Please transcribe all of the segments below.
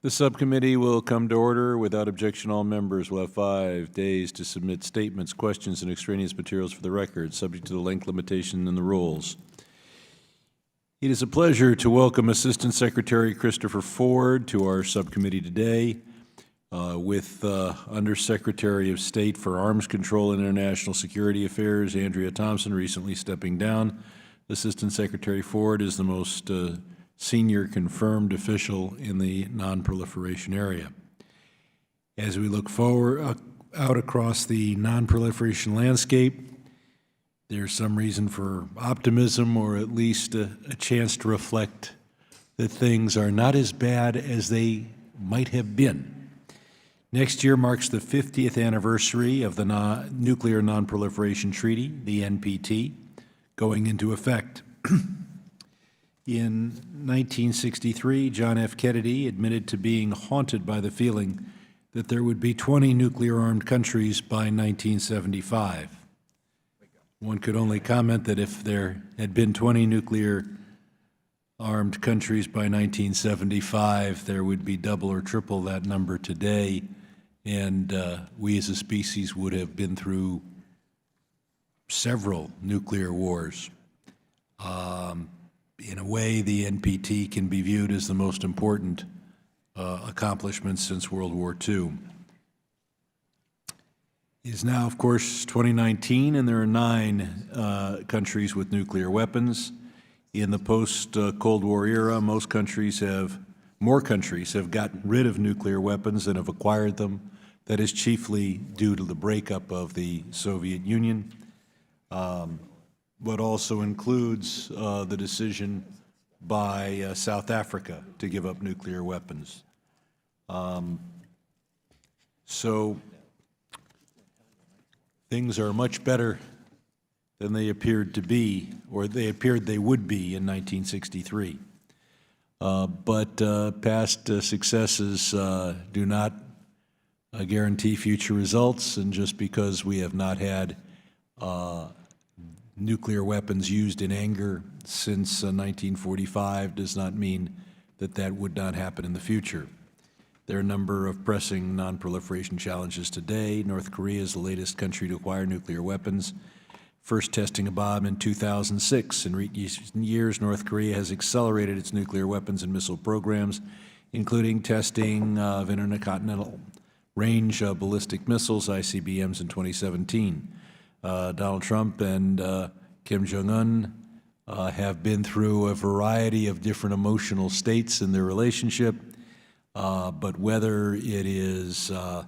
The subcommittee will come to order. Without objection, all members will have 5 days to submit statements, questions, and extraneous materials for the record, subject to the length limitation in the rules. It is a pleasure to welcome Assistant Secretary Christopher Ford to our subcommittee today, with Undersecretary of State for Arms Control and International Security Affairs, Andrea Thompson, recently stepping down. Assistant Secretary Ford is the most senior confirmed official in the nonproliferation area. As we look forward out across the nonproliferation landscape, there's some reason for optimism, or at least a chance to reflect that things are not as bad as they might have been. Next year marks the 50th anniversary of the Nuclear Nonproliferation Treaty, the NPT, going into effect. In 1963, John F. Kennedy admitted to being haunted by the feeling that there would be 20 nuclear-armed countries by 1975. One could only comment that if there had been 20 nuclear-armed countries by 1975, there would be double or triple that number today, and we as a species would have been through several nuclear wars. In a way, the NPT can be viewed as the most important accomplishment since World War II. It is now, of course, 2019, and there are 9 countries with nuclear weapons. In the post-Cold War era, more countries have gotten rid of nuclear weapons than have acquired them. That is chiefly due to the breakup of the Soviet Union, but also includes the decision by South Africa to give up nuclear weapons. So things are much better than they appeared to be, or they appeared they would be in 1963. But past successes do not guarantee future results, and just because we have not had nuclear weapons used in anger since 1945 does not mean that that would not happen in the future. There are a number of pressing nonproliferation challenges today. North Korea is the latest country to acquire nuclear weapons, first testing a bomb in 2006. In recent years, North Korea has accelerated its nuclear weapons and missile programs, including testing of intercontinental range ballistic missiles, ICBMs, in 2017. Donald Trump and Kim Jong-un have been through a variety of different emotional states in their relationship, but whether it is a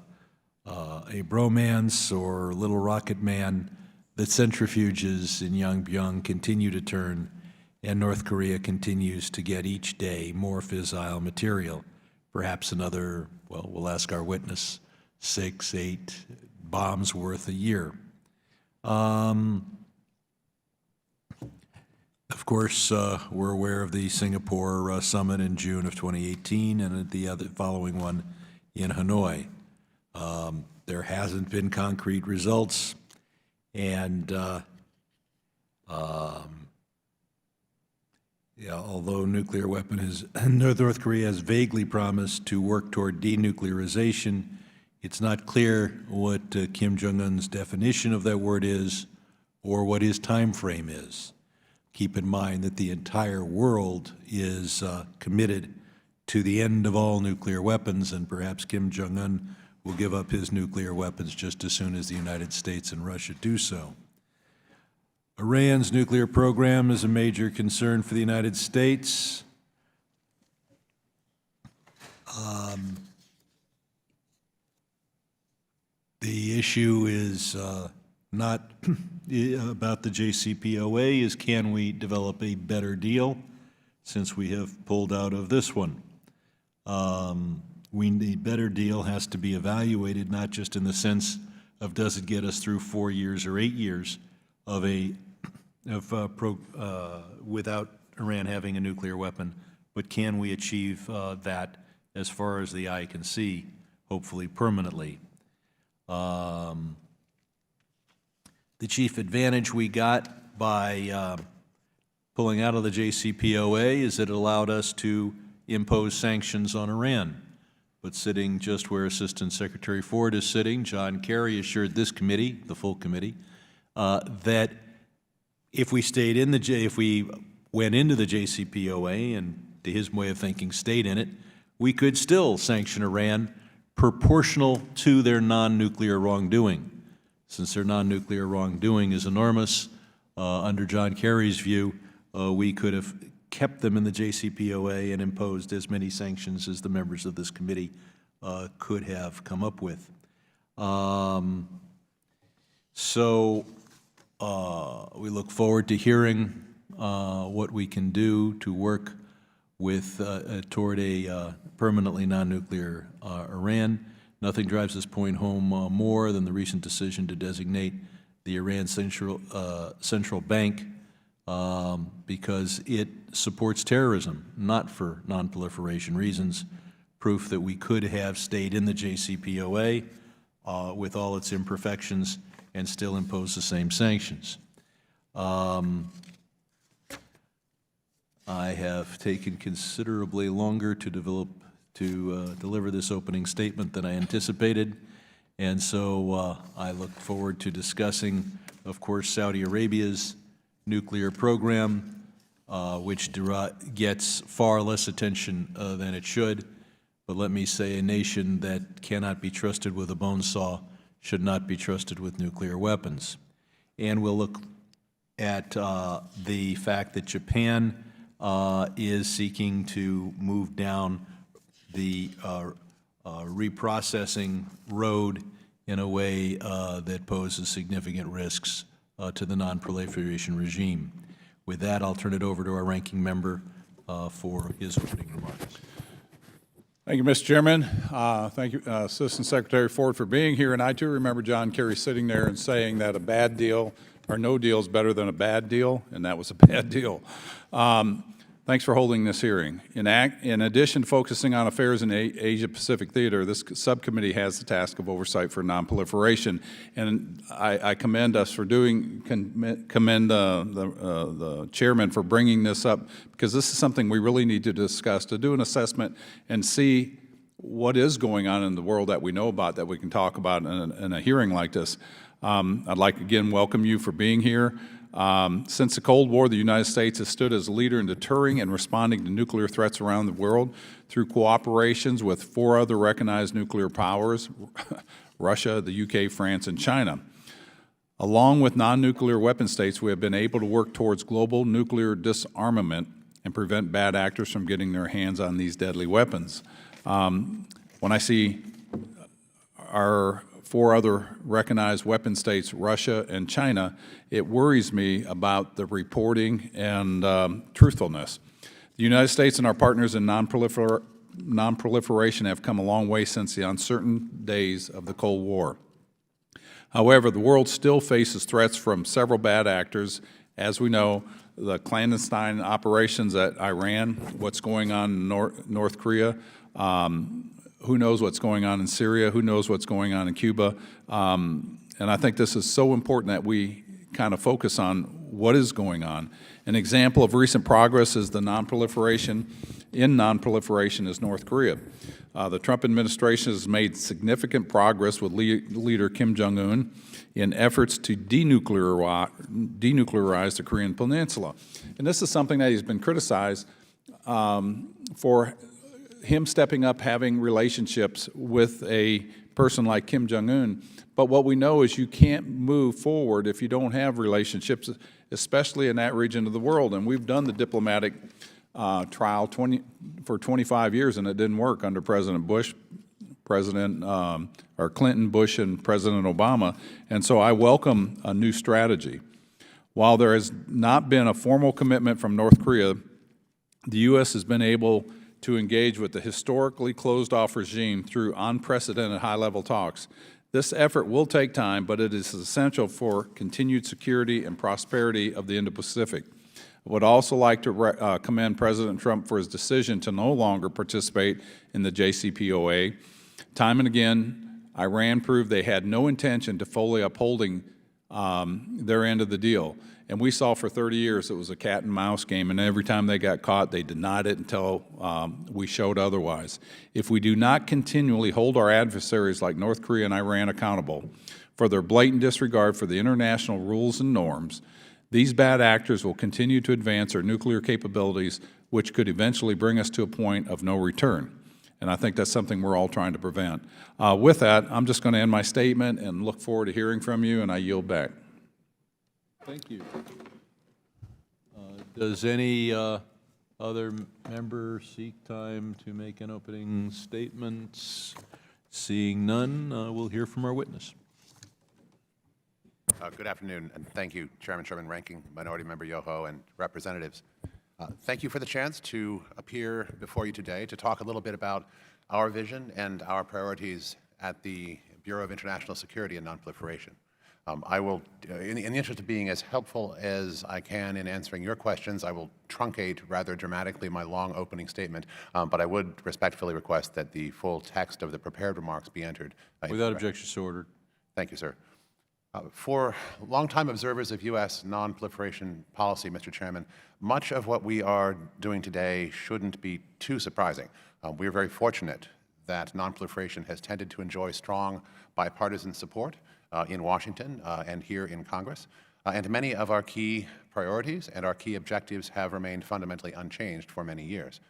bromance or Little Rocket Man, the centrifuges in Yongbyon continue to turn, and North Korea continues to get each day more fissile material, perhaps another, well, we'll ask our witness, 6, 8 bombs worth a year. Of course, we're aware of the Singapore summit in June of 2018 and the following one in Hanoi. There hasn't been concrete results, and although North Korea has vaguely promised to work toward denuclearization, it's not clear what Kim Jong-un's definition of that word is or what his time frame is. Keep in mind that the entire world is committed to the end of all nuclear weapons, and perhaps Kim Jong-un will give up his nuclear weapons just as soon as the United States and Russia do so. Iran's nuclear program is a major concern for the United States. The issue is not about the JCPOA, is can we develop a better deal since we have pulled out of this one. The better deal has to be evaluated not just in the sense of does it get us through 4 years or 8 years without Iran having a nuclear weapon, but can we achieve that as far as the eye can see, hopefully permanently. The chief advantage we got by pulling out of the JCPOA is it allowed us to impose sanctions on Iran. but sitting just where Assistant Secretary Ford is sitting, John Kerry assured this committee, the full committee, that if we went into the JCPOA and, to his way of thinking, stayed in it, we could still sanction Iran proportional to their non-nuclear wrongdoing. Since their non-nuclear wrongdoing is enormous, under John Kerry's view, we could have kept them in the JCPOA and imposed as many sanctions as the members of this committee could have come up with. So we look forward to hearing what we can do to work with toward a permanently non-nuclear Iran. Nothing drives this point home more than the recent decision to designate the Iran Central Bank because it supports terrorism, not for non-proliferation reasons, proof that we could have stayed in the JCPOA with all its imperfections and still impose the same sanctions. I have taken considerably longer to deliver this opening statement than I anticipated, and so I look forward to discussing, of course, Saudi Arabia's nuclear program, which gets far less attention than it should. But let me say, a nation that cannot be trusted with a bone saw should not be trusted with nuclear weapons. And we'll look at the fact that Japan is seeking to move down the reprocessing road in a way that poses significant risks to the non-proliferation regime. With that, I'll turn it over to our ranking member for his opening remarks. Thank you, Mr. Chairman. Thank you, Assistant Secretary Ford, for being here. And I, too, remember John Kerry sitting there and saying that a bad deal or no deal is better than a bad deal, and that was a bad deal. Thanks for holding this hearing. In addition to focusing on affairs in Asia-Pacific theater, this subcommittee has the task of oversight for nonproliferation, and I commend us for commend the chairman for bringing this up, because this is something we really need to discuss, to do an assessment and see what is going on in the world that we know about, that we can talk about in a hearing like this. I'd like to again welcome you for being here. Since the Cold War, the United States has stood as a leader in deterring and responding to nuclear threats around the world through cooperations with 4 other recognized nuclear powers, Russia, the UK, France, and China. Along with non-nuclear weapon states, we have been able to work towards global nuclear disarmament and prevent bad actors from getting their hands on these deadly weapons. When I see our 4 other recognized weapon states, Russia and China, it worries me about the reporting and truthfulness. The United States and our partners in non-proliferation have come a long way since the uncertain days of the Cold War. However, the world still faces threats from several bad actors. As we know, the clandestine operations at Iran, what's going on in North Korea, who knows what's going on in Syria, who knows what's going on in Cuba. And I think this is so important that we kind of focus on what is going on. An example of recent progress is the non-proliferation is North Korea. The Trump administration has made significant progress with leader Kim Jong-un in efforts to denuclearize the Korean Peninsula. And this is something that he's been criticized for him stepping up, having relationships with a person like Kim Jong-un. But what we know is you can't move forward if you don't have relationships, especially in that region of the world. And we've done the diplomatic trial for 25 years, and it didn't work under President Bush, Clinton, Bush, and President Obama. And so I welcome a new strategy. While there has not been a formal commitment from North Korea, the U.S. has been able to engage with the historically closed-off regime through unprecedented high-level talks. This effort will take time, but it is essential for continued security and prosperity of the Indo-Pacific. I would also like to commend President Trump for his decision to no longer participate in the JCPOA. Time and again, Iran proved they had no intention to fully upholding their end of the deal. And we saw for 30 years it was a cat and mouse game, and every time they got caught, they denied it until we showed otherwise. If we do not continually hold our adversaries like North Korea and Iran accountable for their blatant disregard for the international rules and norms, these bad actors will continue to advance our nuclear capabilities, which could eventually bring us to a point of no return. And I think that's something we're all trying to prevent. With that, I'm just going to end my statement and look forward to hearing from you, and I yield back. Thank you. Does any other member seek time to make an opening statement? Seeing none, we'll hear from our witness. Good afternoon, and thank you, Chairman Sherman, Ranking Minority Member Yoho, and representatives. Thank you for the chance to appear before you today to talk a little bit about our vision and our priorities at the Bureau of International Security and Nonproliferation. I will, in the interest of being as helpful as I can in answering your questions, I will truncate rather dramatically my long opening statement, but I would respectfully request that the full text of the prepared remarks be entered. Without objection, so ordered. Thank you, sir. For longtime observers of U.S. nonproliferation policy, Mr. Chairman, much of what we are doing today shouldn't be too surprising. We are very fortunate that nonproliferation has tended to enjoy strong bipartisan support in Washington and here in Congress, and many of our key priorities and our key objectives have remained fundamentally unchanged for many years.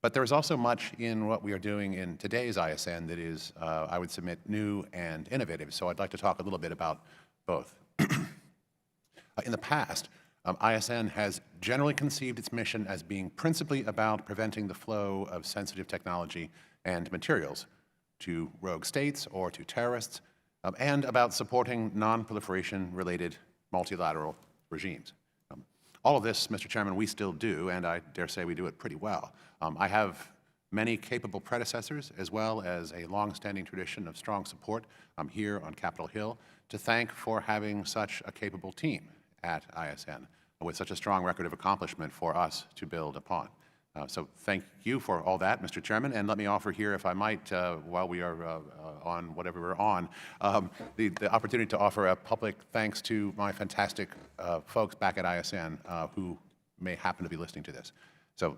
But there is also much in what we are doing in today's ISN that is, I would submit, new and innovative. So I'd like to talk a little bit about both. In the past, ISN has generally conceived its mission as being principally about preventing the flow of sensitive technology and materials to rogue states or to terrorists, and about supporting non-proliferation-related multilateral regimes. All of this, Mr. Chairman, we still do, and I dare say we do it pretty well. I have many capable predecessors, as well as a long-standing tradition of strong support here on Capitol Hill, to thank for having such a capable team at ISN, with such a strong record of accomplishment for us to build upon. So thank you for all that, Mr. Chairman, and let me offer here, if I might, while we are on whatever we're on, the opportunity to offer a public thanks to my fantastic folks back at ISN who may happen to be listening to this. So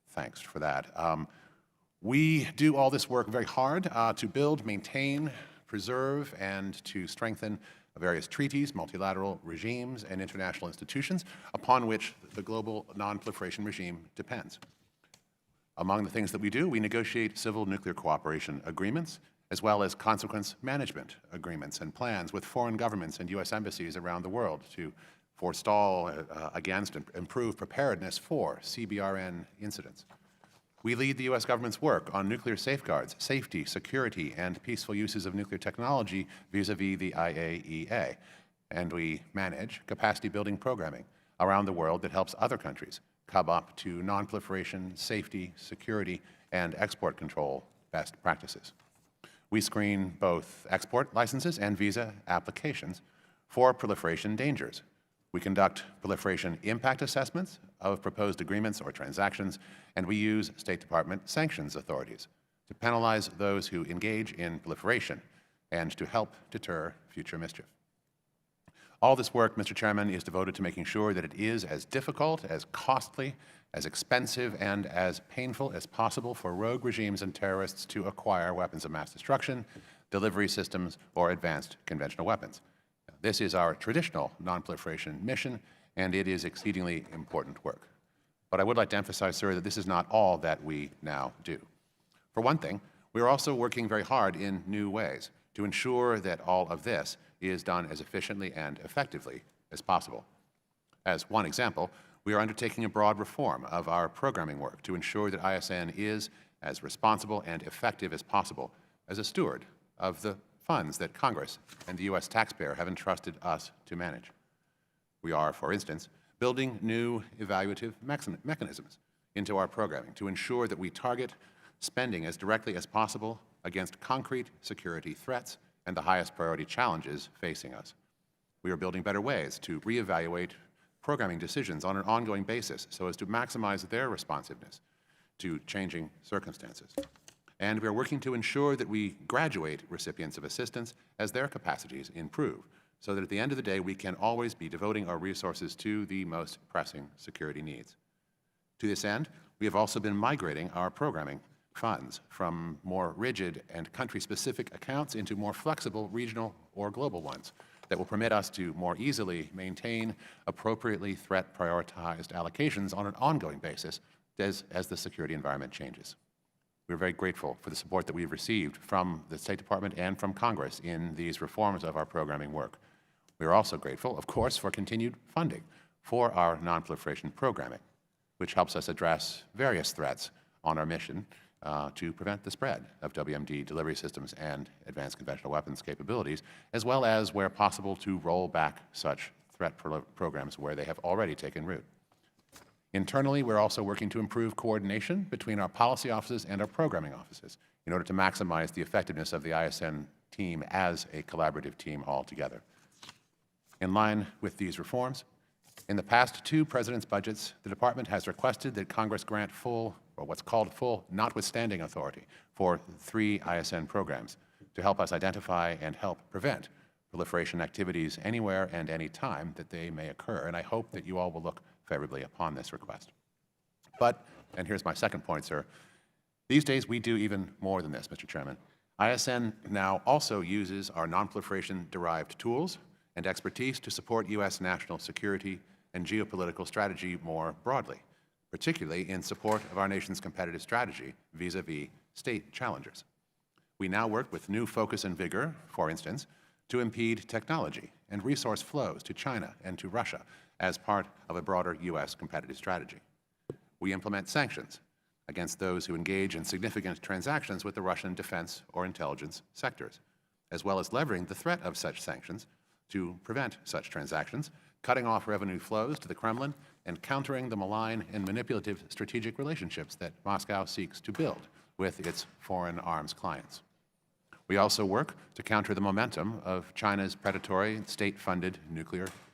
thanks for that. We do all this work very hard to build, maintain, preserve, and to strengthen various treaties, multilateral regimes, and international institutions upon which the global nonproliferation regime depends. Among the things that we do, we negotiate civil nuclear cooperation agreements, as well as consequence management agreements and plans with foreign governments and U.S. embassies around the world to forestall against and improve preparedness for CBRN incidents. We lead the U.S. government's work on nuclear safeguards, safety, security, and peaceful uses of nuclear technology vis-a-vis the IAEA. And we manage capacity-building programming around the world that helps other countries come up to nonproliferation, safety, security, and export control best practices. We screen both export licenses and visa applications for proliferation dangers. We conduct proliferation impact assessments of proposed agreements or transactions, and we use State Department sanctions authorities to penalize those who engage in proliferation and to help deter future mischief. All this work, Mr. Chairman, is devoted to making sure that it is as difficult, as costly, as expensive, and as painful as possible for rogue regimes and terrorists to acquire weapons of mass destruction, delivery systems, or advanced conventional weapons. This is our traditional nonproliferation mission, and it is exceedingly important work. But I would like to emphasize, sir, that this is not all that we now do. For one thing, we are also working very hard in new ways to ensure that all of this is done as efficiently and effectively as possible. As one example, we are undertaking a broad reform of our programming work to ensure that ISN is as responsible and effective as possible as a steward of the funds that Congress and the U.S. taxpayer have entrusted us to manage. We are, for instance, building new evaluative mechanisms into our programming to ensure that we target spending as directly as possible against concrete security threats and the highest priority challenges facing us. We are building better ways to reevaluate programming decisions on an ongoing basis so as to maximize their responsiveness to changing circumstances. And we are working to ensure that we graduate recipients of assistance as their capacities improve, so that at the end of the day, we can always be devoting our resources to the most pressing security needs. To this end, we have also been migrating our programming funds from more rigid and country-specific accounts into more flexible regional or global ones that will permit us to more easily maintain appropriately threat-prioritized allocations on an ongoing basis as the security environment changes. We're very grateful for the support that we've received from the State Department and from Congress in these reforms of our programming work. We are also grateful, of course, for continued funding for our nonproliferation programming, which helps us address various threats on our mission to prevent the spread of WMD delivery systems and advanced conventional weapons capabilities, as well as, where possible, to roll back such threat programs where they have already taken root. Internally, we're also working to improve coordination between our policy offices and our programming offices in order to maximize the effectiveness of the ISN team as a collaborative team altogether. In line with these reforms, in the past 2 presidents' budgets, the Department has requested that Congress grant full, or what's called full notwithstanding authority for 3 ISN programs to help us identify and help prevent proliferation activities anywhere and any time that they may occur. And I hope that you all will look favorably upon this request. But, and here's my second point, sir, these days we do even more than this, Mr. Chairman. ISN now also uses our nonproliferation-derived tools and expertise to support U.S. national security and geopolitical strategy more broadly, particularly in support of our nation's competitive strategy vis-a-vis state challengers. We now work with new focus and vigor, for instance, to impede technology and resource flows to China and to Russia as part of a broader U.S. competitive strategy. We implement sanctions against those who engage in significant transactions with the Russian defense or intelligence sectors, as well as leveraging the threat of such sanctions to prevent such transactions, cutting off revenue flows to the Kremlin, and countering the malign and manipulative strategic relationships that Moscow seeks to build with its foreign arms clients. We also work to counter the momentum of China's predatory state-funded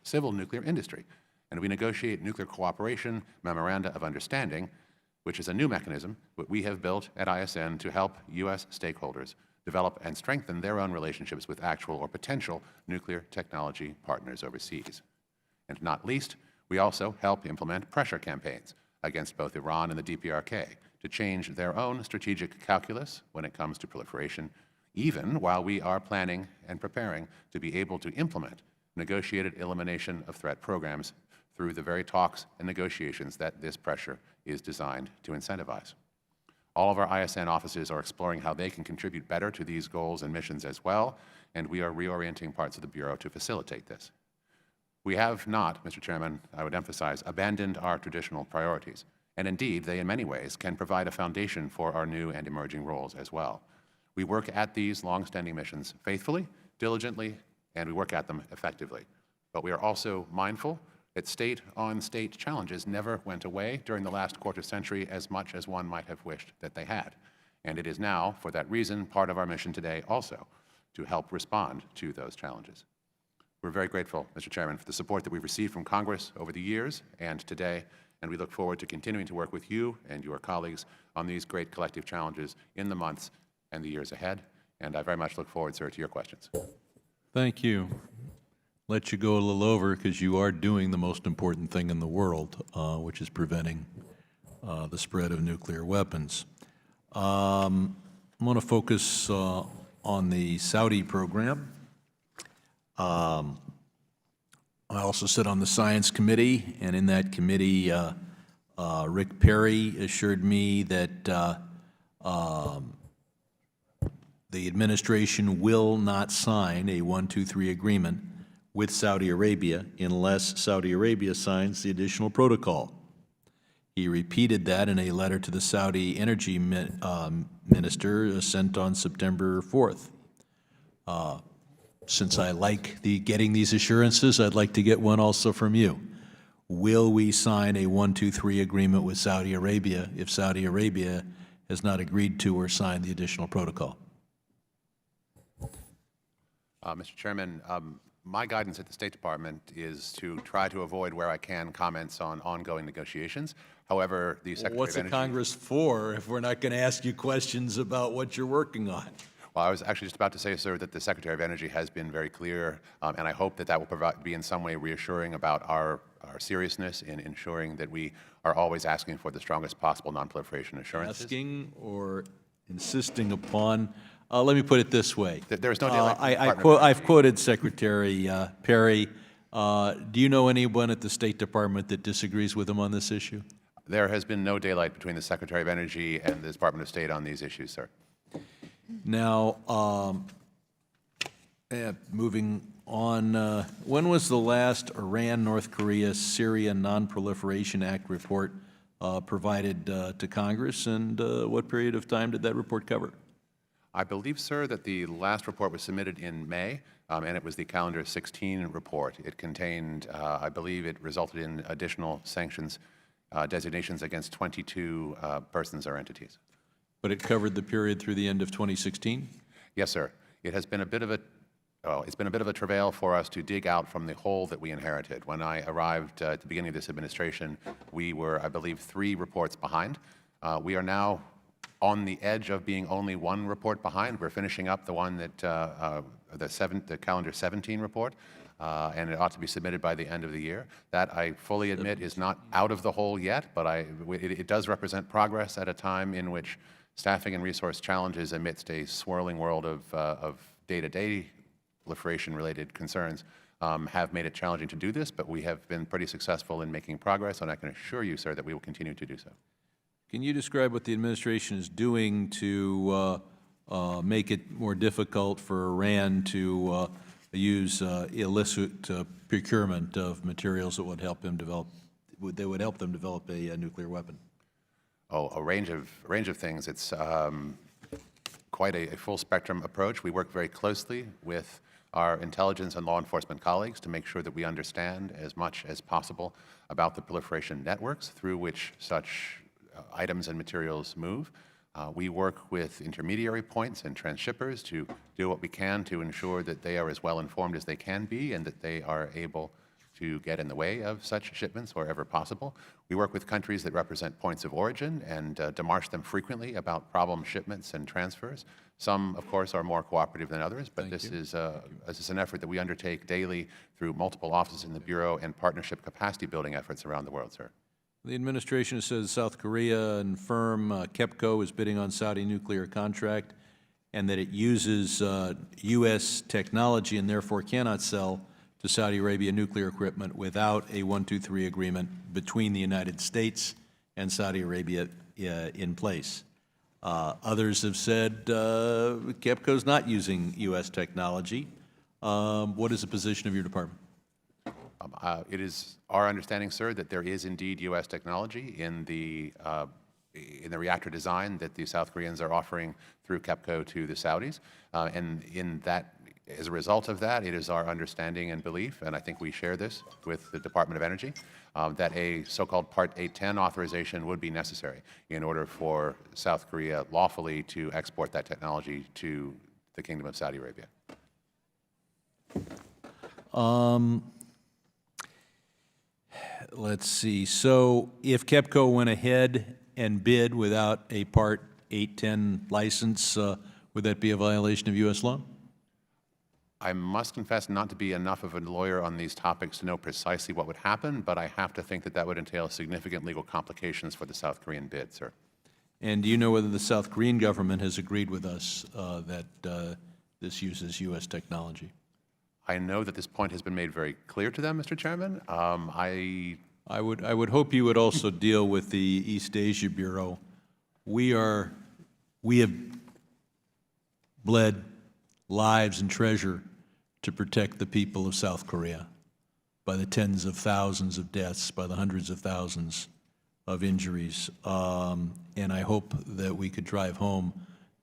civil nuclear industry, and we negotiate nuclear cooperation memoranda of understanding, which is a new mechanism that we have built at ISN to help U.S. stakeholders develop and strengthen their own relationships with actual or potential nuclear technology partners overseas. And not least, we also help implement pressure campaigns against both Iran and the DPRK to change their own strategic calculus when it comes to proliferation, even while we are planning and preparing to be able to implement negotiated elimination of threat programs through the very talks and negotiations that this pressure is designed to incentivize. All of our ISN offices are exploring how they can contribute better to these goals and missions as well, and we are reorienting parts of the Bureau to facilitate this. We have not, Mr. Chairman, I would emphasize, abandoned our traditional priorities, and indeed, they in many ways can provide a foundation for our new and emerging roles as well. We work at these long-standing missions faithfully, diligently, and we work at them effectively. But we are also mindful that state-on-state challenges never went away during the last quarter century as much as one might have wished that they had. And it is now, for that reason, part of our mission today also to help respond to those challenges. We're very grateful, Mr. Chairman, for the support that we've received from Congress over the years and today, and we look forward to continuing to work with you and your colleagues on these great collective challenges in the months and the years ahead. And I very much look forward, sir, to your questions. Thank you. Let you go a little over because you are doing the most important thing in the world, which is preventing the spread of nuclear weapons. I'm going to focus on the Saudi program. I also sit on the Science Committee, and in that committee, Rick Perry assured me that the administration will not sign a 1-2-3 agreement with Saudi Arabia unless Saudi Arabia signs the additional protocol. He repeated that in a letter to the Saudi energy minister sent on September 4th. Since I like getting these assurances, I'd like to get one also from you. Will we sign a 1-2-3 agreement with Saudi Arabia if Saudi Arabia has not agreed to or signed the additional protocol? Mr. Chairman, my guidance at the State Department is to try to avoid, where I can, comments on ongoing negotiations. However, the Secretary What's of Energy— the Congress for if we're not going to ask you questions about what you're working on? Well, I was actually just about to say, sir, that the Secretary of Energy has been very clear, and I hope that that will be in some way reassuring about our seriousness in ensuring that we are always asking for the strongest possible nonproliferation assurances. Asking or insisting upon, let me put it this way. There is no daylight from the Department of I've Energy. quoted Secretary Perry. Do you know anyone at the State Department that disagrees with him on this issue? There has been no daylight between the Secretary of Energy and the Department of State on these issues, sir. Now, moving on, when was the last Iran, North Korea, Syria Non-Proliferation Act report provided to Congress, and what period of time did that report cover? I believe, sir, that the last report was submitted in May, and it was the calendar 16 report. It contained, I believe it resulted in additional sanctions designations against 22 persons or entities. But it covered the period through the end of 2016? Yes, sir. It has been a bit of a it's been a bit of a travail for us to dig out from the hole that we inherited. When I arrived at the beginning of this administration, we were, I believe, 3 reports behind. We are now on the edge of being only 1 report behind. We're finishing up the one that the calendar 17 report, and it ought to be submitted by the end of the year. That, I fully admit, is not out of the hole yet, but it does represent progress at a time in which staffing and resource challenges amidst a swirling world of day-to-day proliferation-related concerns have made it challenging to do this, but we have been pretty successful in making progress, and I can assure you, sir, that we will continue to do so. Can you describe what the administration is doing to make it more difficult for Iran to use illicit procurement of materials that would help them develop a nuclear weapon? Oh, a range of things. It's quite a full spectrum approach. We work very closely with our intelligence and law enforcement colleagues to make sure that we understand as much as possible about the proliferation networks through which such items and materials move. We work with intermediary points and transshippers to do what we can to ensure that they are as well informed as they can be and that they are able to get in the way of such shipments wherever possible. We work with countries that represent points of origin and demarche them frequently about problem shipments and transfers. Some, of course, are more cooperative than others, but this is an effort that we undertake daily through multiple offices in the Bureau and partnership capacity building efforts around the world, sir. The administration says South Korea and firm KEPCO is bidding on Saudi nuclear contract and that it uses U.S. technology and therefore cannot sell to Saudi Arabia nuclear equipment without a 123 agreement between the United States and Saudi Arabia in place. Others have said KEPCO is not using U.S. technology. What is the position of your department? It is our understanding, sir, that there is indeed U.S. technology in the reactor design that the South Koreans are offering through KEPCO to the Saudis, and as a result of that, it is our understanding and belief, and I think we share this with the Department of Energy, that a so-called Part 810 authorization would be necessary in order for South Korea lawfully to export that technology to the Kingdom of Saudi Arabia. Let's see. So if KEPCO went ahead and bid without a Part 810 license, would that be a violation of U.S. law? I must confess not to be enough of a lawyer on these topics to know precisely what would happen, but I have to think that that would entail significant legal complications for the South Korean bid, sir. And do you know whether the South Korean government has agreed with us that this uses U.S. technology? I know that this point has been made very clear to them, Mr. Chairman. I would hope you would also deal with the East Asia Bureau. We have bled lives and treasure to protect the people of South Korea by the tens of thousands of deaths, by the hundreds of thousands of injuries. And I hope that we could drive home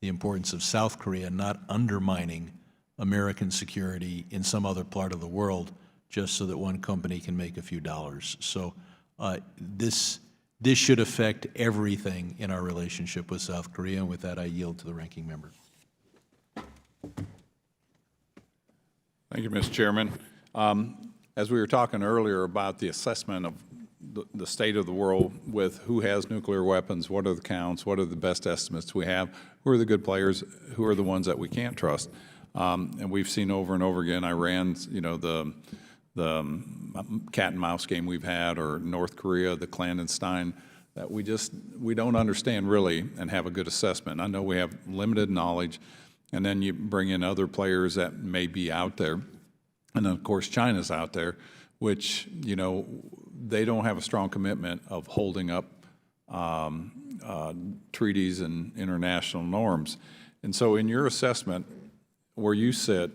the importance of South Korea not undermining American security in some other part of the world just so that one company can make a few dollars. So this should affect everything in our relationship with South Korea, and with that I yield to the ranking member. Thank you, Mr. Chairman. As we were talking earlier about the assessment of the state of the world with who has nuclear weapons, what are the counts, what are the best estimates we have, who are the good players, who are the ones that we can't trust. And we've seen over and over again, Iran's, the cat and mouse game we've had, or North Korea, the clandestine, that we don't understand really and have a good assessment. I know we have limited knowledge, and then you bring in other players that may be out there. And then, of course, China's out there, which, they don't have a strong commitment of holding up treaties and international norms. And so in your assessment, where you sit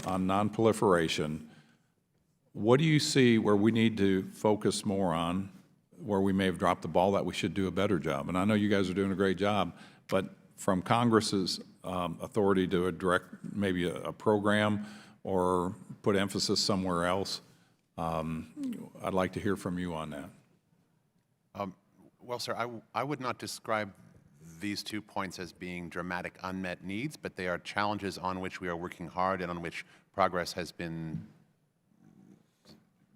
on nonproliferation, what do you see where we need to focus more on, where we may have dropped the ball, that we should do a better job? And I know you guys are doing a great job, but from Congress's authority to direct maybe a program or put emphasis somewhere else, I'd like to hear from you on that. Well, sir, I would not describe these 2 points as being dramatic unmet needs, but they are challenges on which we are working hard and on which progress has been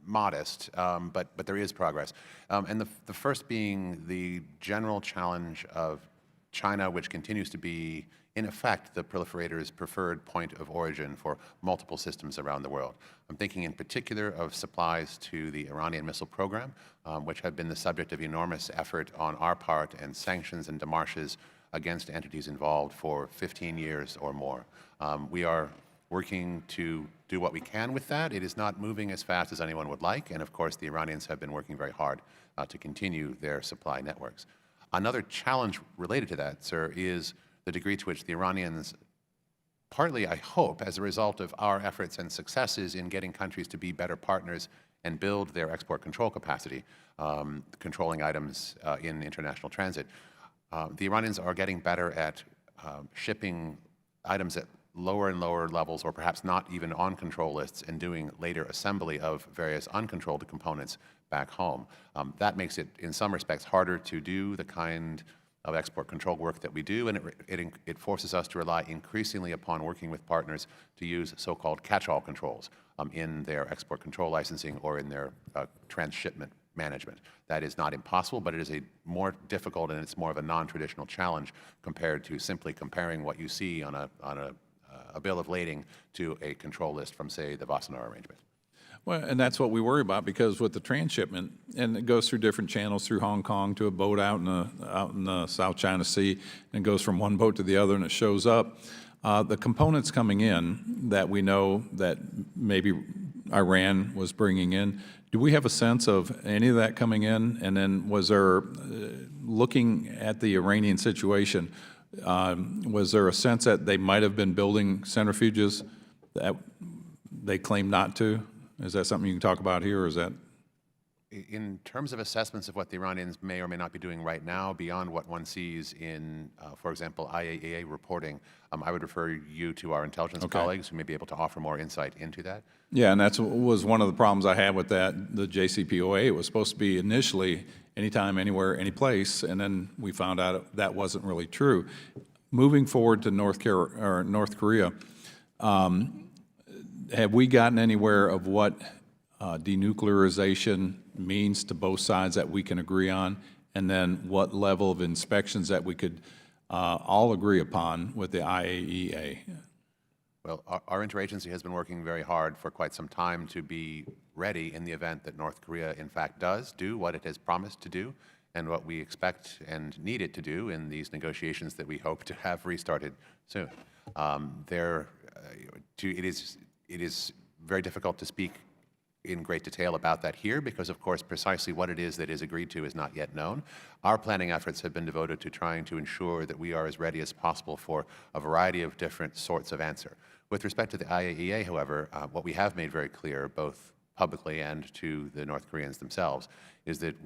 modest, but there is progress. And the first being the general challenge of China, which continues to be, in effect, the proliferator's preferred point of origin for multiple systems around the world. I'm thinking in particular of supplies to the Iranian missile program, which have been the subject of enormous effort on our part and sanctions and démarches against entities involved for 15 years or more. We are working to do what we can with that. It is not moving as fast as anyone would like, and of course the Iranians have been working very hard to continue their supply networks. Another challenge related to that, sir, is the degree to which the Iranians, partly, I hope, as a result of our efforts and successes in getting countries to be better partners and build their export control capacity, controlling items in international transit, the Iranians are getting better at shipping items at lower and lower levels, or perhaps not even on control lists, and doing later assembly of various uncontrolled components back home. That makes it, in some respects, harder to do the kind of export control work that we do, and it forces us to rely increasingly upon working with partners to use so-called catch-all controls in their export control licensing or in their transshipment management. That is not impossible, but it is a more difficult and it's more of a non-traditional challenge compared to simply comparing what you see on a bill of lading to a control list from, say, the Wassenaar Arrangement. Well, and that's what we worry about, because with the transshipment, and it goes through different channels through Hong Kong to a boat out in the South China Sea, and goes from one boat to the other, and it shows up. The components coming in that we know that maybe Iran was bringing in, do we have a sense of any of that coming in? And then was there, looking at the Iranian situation, was there a sense that they might have been building centrifuges that they claim not to? Is that something you can talk about here, or is that? In terms of assessments of what the Iranians may or may not be doing right now, beyond what one sees in, for example, IAEA reporting, I would refer you to our intelligence colleagues who may be able to offer more insight into that. Yeah, and that was one of the problems I had with that, the JCPOA. It was supposed to be initially anytime, anywhere, any place, and then we found out that wasn't really true. Moving forward to North Korea, have we gotten anywhere of what denuclearization means to both sides that we can agree on, and then what level of inspections that we could all agree upon with the IAEA? Well, our interagency has been working very hard for quite some time to be ready in the event that North Korea, in fact, does do what it has promised to do and what we expect and need it to do in these negotiations that we hope to have restarted soon. It is very difficult to speak in great detail about that here because, of course, precisely what it is that is agreed to is not yet known. Our planning efforts have been devoted to trying to ensure that we are as ready as possible for a variety of different sorts of answer. With respect to the IAEA, however, what we have made very clear, both publicly and to the North Koreans themselves, is that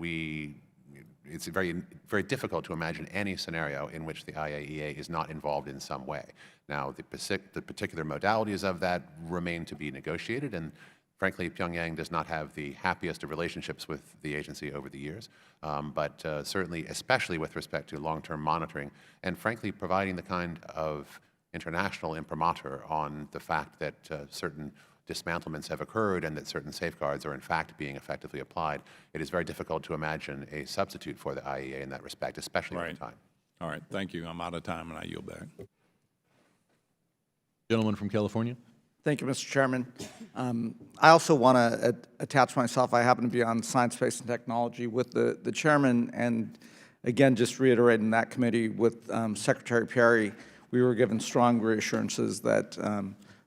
it's very, very difficult to imagine any scenario in which the IAEA is not involved in some way. Now, the particular modalities of that remain to be negotiated, and frankly, Pyongyang does not have the happiest of relationships with the agency over the years, but certainly, especially with respect to long-term monitoring, and frankly, providing the kind of international imprimatur on the fact that certain dismantlements have occurred and that certain safeguards are in fact being effectively applied, it is very difficult to imagine a substitute for the IEA in that respect, especially over time. All right, thank you. I'm out of time, and I yield back. Gentleman from California. Thank you, Mr. Chairman. I also want to attach myself. I happen to be on Science, Space, and Technology with the chairman, and again, just reiterating that committee with Secretary Perry, we were given strong reassurances that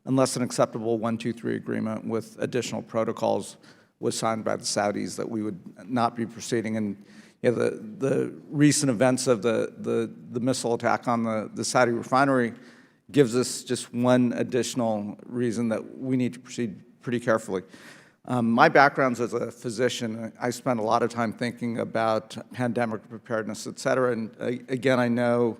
unless an acceptable 123 agreement with additional protocols was signed by the Saudis, that we would not be proceeding. And you know, the recent events of the missile attack on the Saudi refinery gives us just one additional reason that we need to proceed pretty carefully. My background's as a physician. I spent a lot of time thinking about pandemic preparedness, et cetera. And again, I know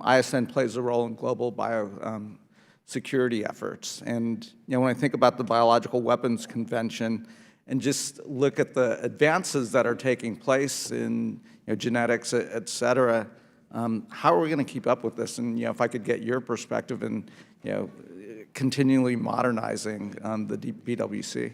ISN plays a role in global biosecurity efforts. And you know, when I think about the Biological Weapons Convention and just look at the advances that are taking place in genetics, et cetera, how are we going to keep up with this? And if I could get your perspective in continually modernizing the BWC.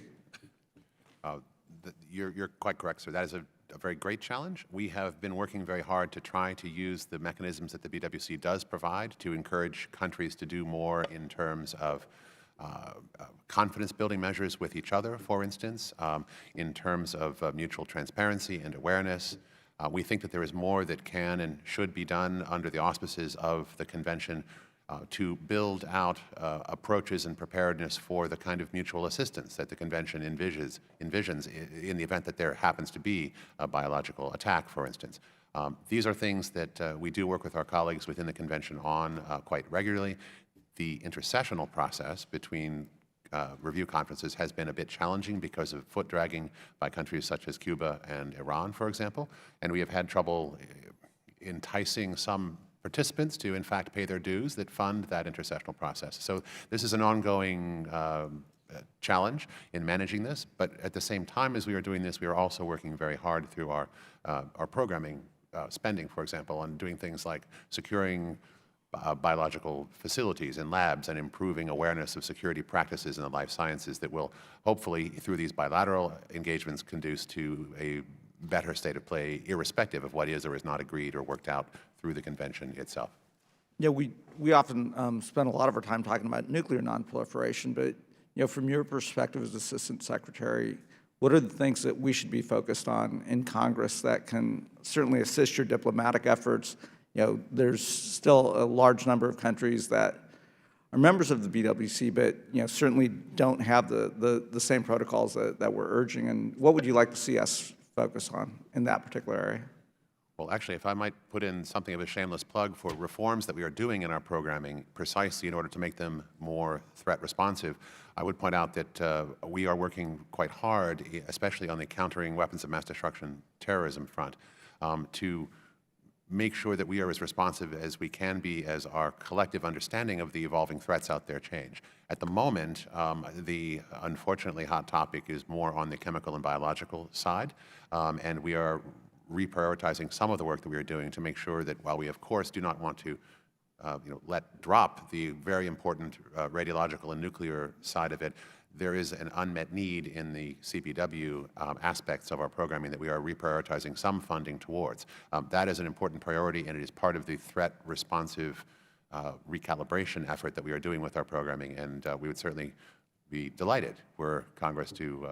You're quite correct, sir. That is a very great challenge. We have been working very hard to try to use the mechanisms that the BWC does provide to encourage countries to do more in terms of confidence-building measures with each other, for instance, in terms of mutual transparency and awareness. We think that there is more that can and should be done under the auspices of the convention to build out approaches and preparedness for the kind of mutual assistance that the convention envisions in the event that there happens to be a biological attack, for instance. These are things that we do work with our colleagues within the convention on quite regularly. The intercessional process between review conferences has been a bit challenging because of foot dragging by countries such as Cuba and Iran, for example, and we have had trouble enticing some participants to, in fact, pay their dues that fund that intercessional process. So this is an ongoing challenge in managing this, but at the same time as we are doing this, we are also working very hard through our programming spending, for example, on doing things like securing biological facilities and labs and improving awareness of security practices in the life sciences that will hopefully, through these bilateral engagements, conduce to a better state of play, irrespective of what is or is not agreed or worked out through the convention itself. Yeah, we often spend a lot of our time talking about nuclear nonproliferation, but from your perspective as Assistant Secretary, what are the things that we should be focused on in Congress that can certainly assist your diplomatic efforts? There's still a large number of countries that are members of the BWC, but certainly don't have the same protocols that we're urging. And what would you like to see us focus on in that particular area? Well, actually, if I might put in something of a shameless plug for reforms that we are doing in our programming precisely in order to make them more threat responsive, I would point out that we are working quite hard, especially on the countering weapons of mass destruction terrorism front, to make sure that we are as responsive as we can be as our collective understanding of the evolving threats out there change. At the moment, the unfortunately hot topic is more on the chemical and biological side, and we are reprioritizing some of the work that we are doing to make sure that while we, of course, do not want to let drop the very important radiological and nuclear side of it, there is an unmet need in the CBW aspects of our programming that we are reprioritizing some funding towards. That is an important priority, and it is part of the threat responsive recalibration effort that we are doing with our programming, and we would certainly be delighted were Congress to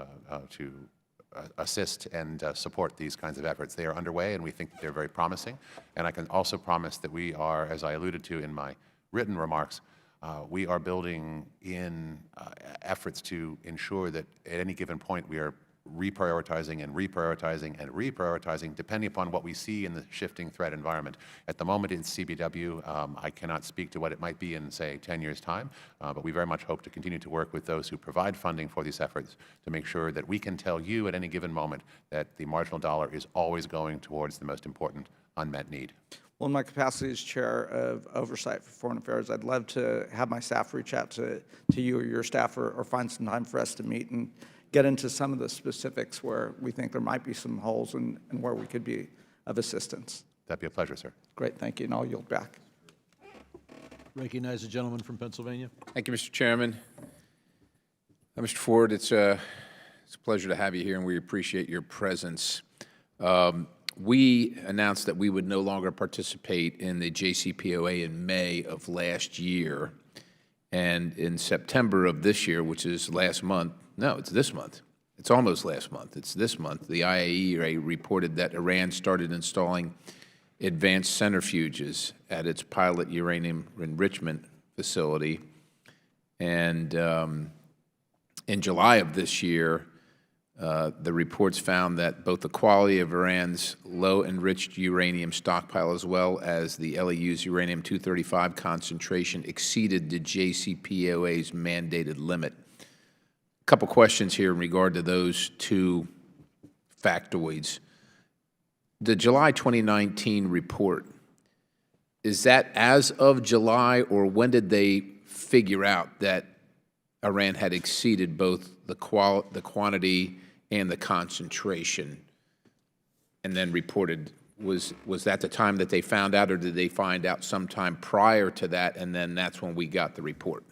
assist and support these kinds of efforts. They are underway, and we think that they're very promising. And I can also promise that we are, as I alluded to in my written remarks, we are building in efforts to ensure that at any given point we are reprioritizing and reprioritizing and reprioritizing depending upon what we see in the shifting threat environment. At the moment in CBW, I cannot speak to what it might be in, say, 10 years' time, but we very much hope to continue to work with those who provide funding for these efforts to make sure that we can tell you at any given moment that the marginal dollar is always going towards the most important unmet need. Well, in my capacity as Chair of Oversight for Foreign Affairs, I'd love to have my staff reach out to you or your staff or find some time for us to meet and get into some of the specifics where we think there might be some holes and where we could be of assistance. That'd be a pleasure, sir. Great, thank you, and I'll yield back. Recognize the gentleman from Pennsylvania. Thank you, Mr. Chairman. Mr. Ford, it's a pleasure to have you here, and we appreciate your presence. We announced that we would no longer participate in the JCPOA in May of last year, and in September of this year, which is last month, no, it's this month. It's almost last month. It's this month. The IAEA reported that Iran started installing advanced centrifuges at its pilot uranium enrichment facility, and in July of this year, the reports found that both the quality of Iran's low-enriched uranium stockpile as well as the LEU's uranium-235 concentration exceeded the JCPOA's mandated limit. A couple questions here in regard to those two factoids. The July 2019 report, is that as of July, or when did they figure out that Iran had exceeded both the quantity and the concentration, and then reported? Was that the time that they found out, or did they find out sometime prior to that, and then that's when we got the report?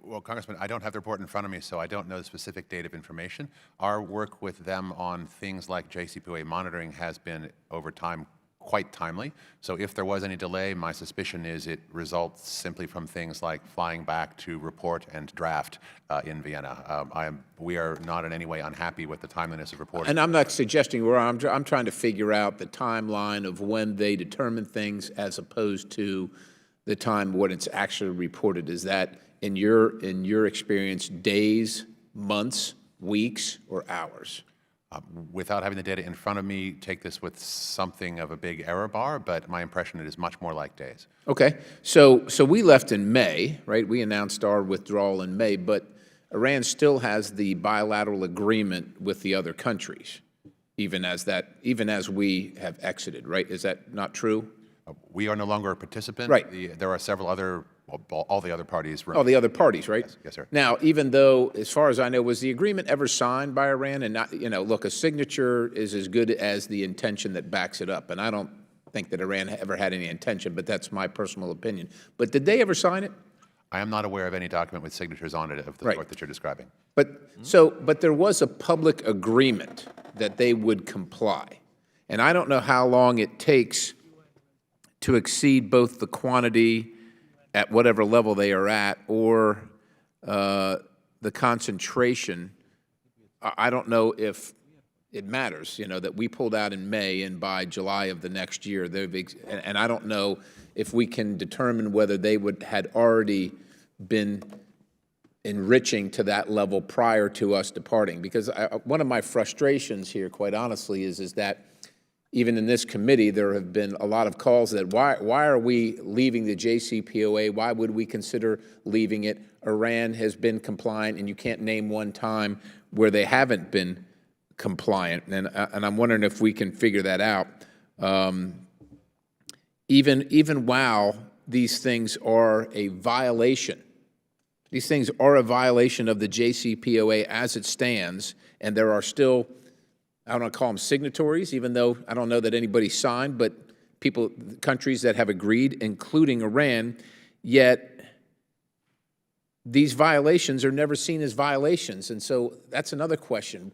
Well, Congressman, I don't have the report in front of me, so I don't know the specific date of information. Our work with them on things like JCPOA monitoring has been, over time, quite timely. So if there was any delay, my suspicion is it results simply from things like flying back to report and draft in Vienna. We are not in any way unhappy with the timeliness of reporting. And I'm not suggesting I'm trying to figure out the timeline of when they determine things as opposed to the time when it's actually reported. Is that, in your experience, days, months, weeks, or hours? Without having the data in front of me, take this with something of a big error bar, but my impression it is much more like days. Okay, so we left in May, right? We announced our withdrawal in May, but Iran still has the bilateral agreement with the other countries, even as we have exited, right? Is that not true? We are no longer a participant. Right. There are several other, all the other parties. All the other parties, right? Yes, sir. Now, even though, as far as I know, was the agreement ever signed by Iran? And not, look, a signature is as good as the intention that backs it up. And I don't think that Iran ever had any intention, but that's my personal opinion. But did they ever sign it? I am not aware of any document with signatures on it of the sort that you're describing. But there was a public agreement that they would comply. And I don't know how long it takes to exceed both the quantity at whatever level they are at, or the concentration. I don't know if it matters, that we pulled out in May, and by July of the next year, and I don't know if we can determine whether they had already been enriching to that level prior to us departing. Because one of my frustrations here, quite honestly, is that even in this committee, there have been a lot of calls that why are we leaving the JCPOA? Why would we consider leaving it? Iran has been compliant, and you can't name one time where they haven't been compliant. And I'm wondering if we can figure that out. Even while these things are a violation, of the JCPOA as it stands, and there are still, I don't want to call them signatories, even though I don't know that anybody signed, but countries that have agreed, including Iran, yet these violations are never seen as violations. And so that's another question.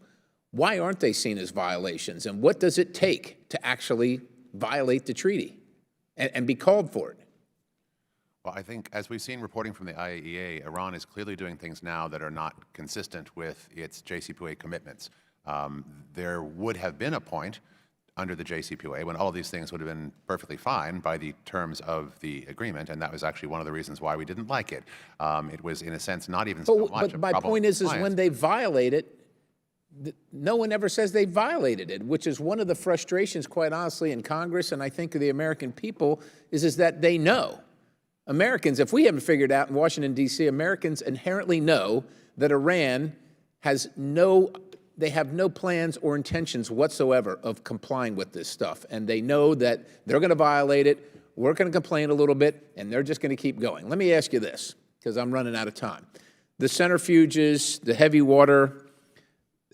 Why aren't they seen as violations? And what does it take to actually violate the treaty and be called for it? Well, I think, as we've seen reporting from the IAEA, Iran is clearly doing things now that are not consistent with its JCPOA commitments. There would have been a point under the JCPOA when all of these things would have been perfectly fine by the terms of the agreement, and that was actually one of the reasons why we didn't like it. It was, in a sense, not even so much But my point is when they violate it, no one ever says they violated it, which is one of the frustrations, quite honestly, in Congress, and I think of the American people, is that they know. Americans, if we haven't figured out in Washington, D.C., Americans inherently know that Iran they have no plans or intentions whatsoever of complying with this stuff. And they know that they're going to violate it, we're going to complain a little bit, and they're just going to keep going. Let me ask you this, because I'm running out of time. The centrifuges, the heavy water,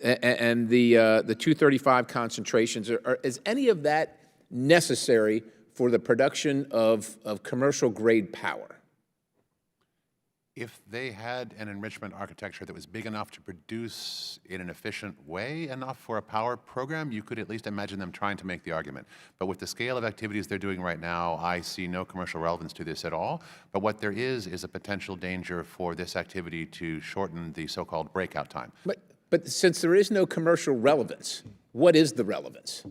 and the 235 concentrations, is any of that necessary for the production of commercial grade power? If they had an enrichment architecture that was big enough to produce in an efficient way enough for a power program, you could at least imagine them trying to make the argument. But with the scale of activities they're doing right now, I see no commercial relevance to this at all. But what there is a potential danger for this activity to shorten the so-called breakout time. But since there is no commercial relevance, what is the relevance?